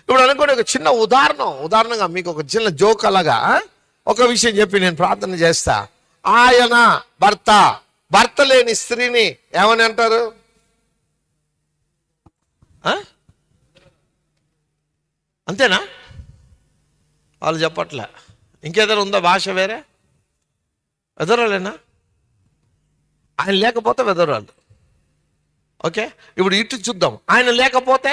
ఇప్పుడు అనుకోండి, ఒక చిన్న ఉదాహరణగా మీకు ఒక చిన్న జోక్ అలాగా ఒక విషయం చెప్పి నేను ప్రార్థన చేస్తా. ఆయన భర్త లేని స్త్రీని ఏమని అంటారు? ఆ? అంతేనా? వాళ్ళు చెప్పట్లే. ఇంకేదైనా ఉందా భాష వేరే? వెదరాలేనా? ఆయన లేకపోతే వెదరాలు. ఓకే, ఇప్పుడు ఇటు చూద్దాం. ఆయన లేకపోతే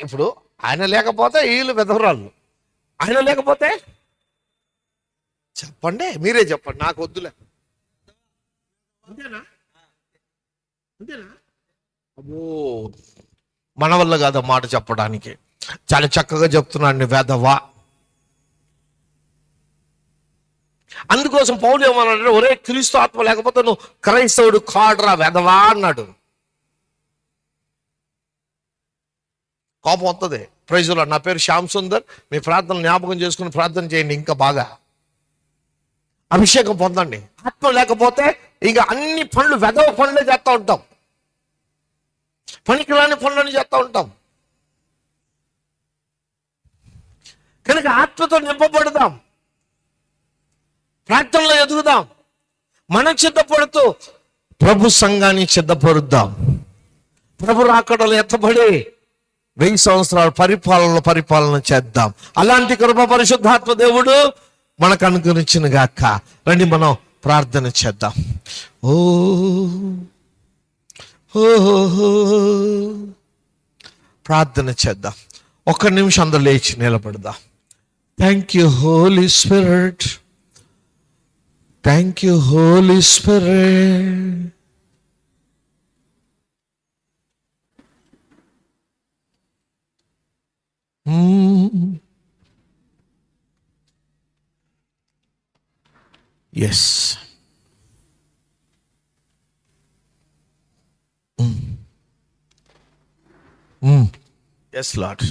ఇప్పుడు ఆయన లేకపోతే వీళ్ళు వెదరాళ్ళు. ఆయన లేకపోతే చెప్పండి, మీరే చెప్పండి, నాకు వద్దులే. అంతేనా? అంతేనా? అబ్బో, మన వల్ల కాదు మాట చెప్పడానికి. చాలా చక్కగా చెప్తున్నాడు వెధవా. అందుకోసం పౌలు ఏమన్నాడు? ఒరే, క్రీస్తు ఆత్మ లేకపోతే నువ్వు క్రైస్తవుడు కాడురా వెధవా అన్నాడు. కోపం వస్తుంది. Praise lord. నా పేరు శ్యామ్ సుందర్. మీ ప్రార్థనలు జ్ఞాపకం చేసుకుని ప్రార్థన చేయండి, ఇంకా బాగా అభిషేకం పొందండి. ఆత్మ లేకపోతే ఇంకా అన్ని పనులు వెధవ పనులే చేస్తూ ఉంటాం, పనికిరాని పనులని చేస్తూ ఉంటాం. కనుక ఆత్మతో నింపబడదాం, ప్రార్థనలో ఎదుగుదాం, మనం సిద్ధపడుతూ ప్రభు సంఘాన్ని సిద్ధపరుద్దాం. ప్రభు రాకడలు ఎత్తబడి 1000 సంవత్సరాల పరిపాలన చేద్దాం. అలాంటి కృప పరిశుద్ధాత్మ దేవుడు మనకు అనుగ్రహించిన గాక. రండి మనం ప్రార్థన చేద్దాం. ఓ ప్రార్థన చేద్దాం. 1 నిమిషం అందరూ లేచి నిలబడదాం. Thank you holy spirit, thank you holy spirit. Yes, yes Lord.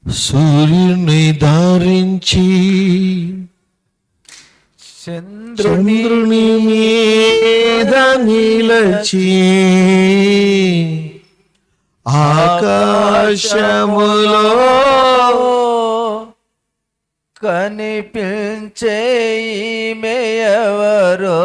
సూర్యుని ధారించి చంద్రుని మీద నిలచి ఆకాశములో కనిపించే ఈమె ఎవరో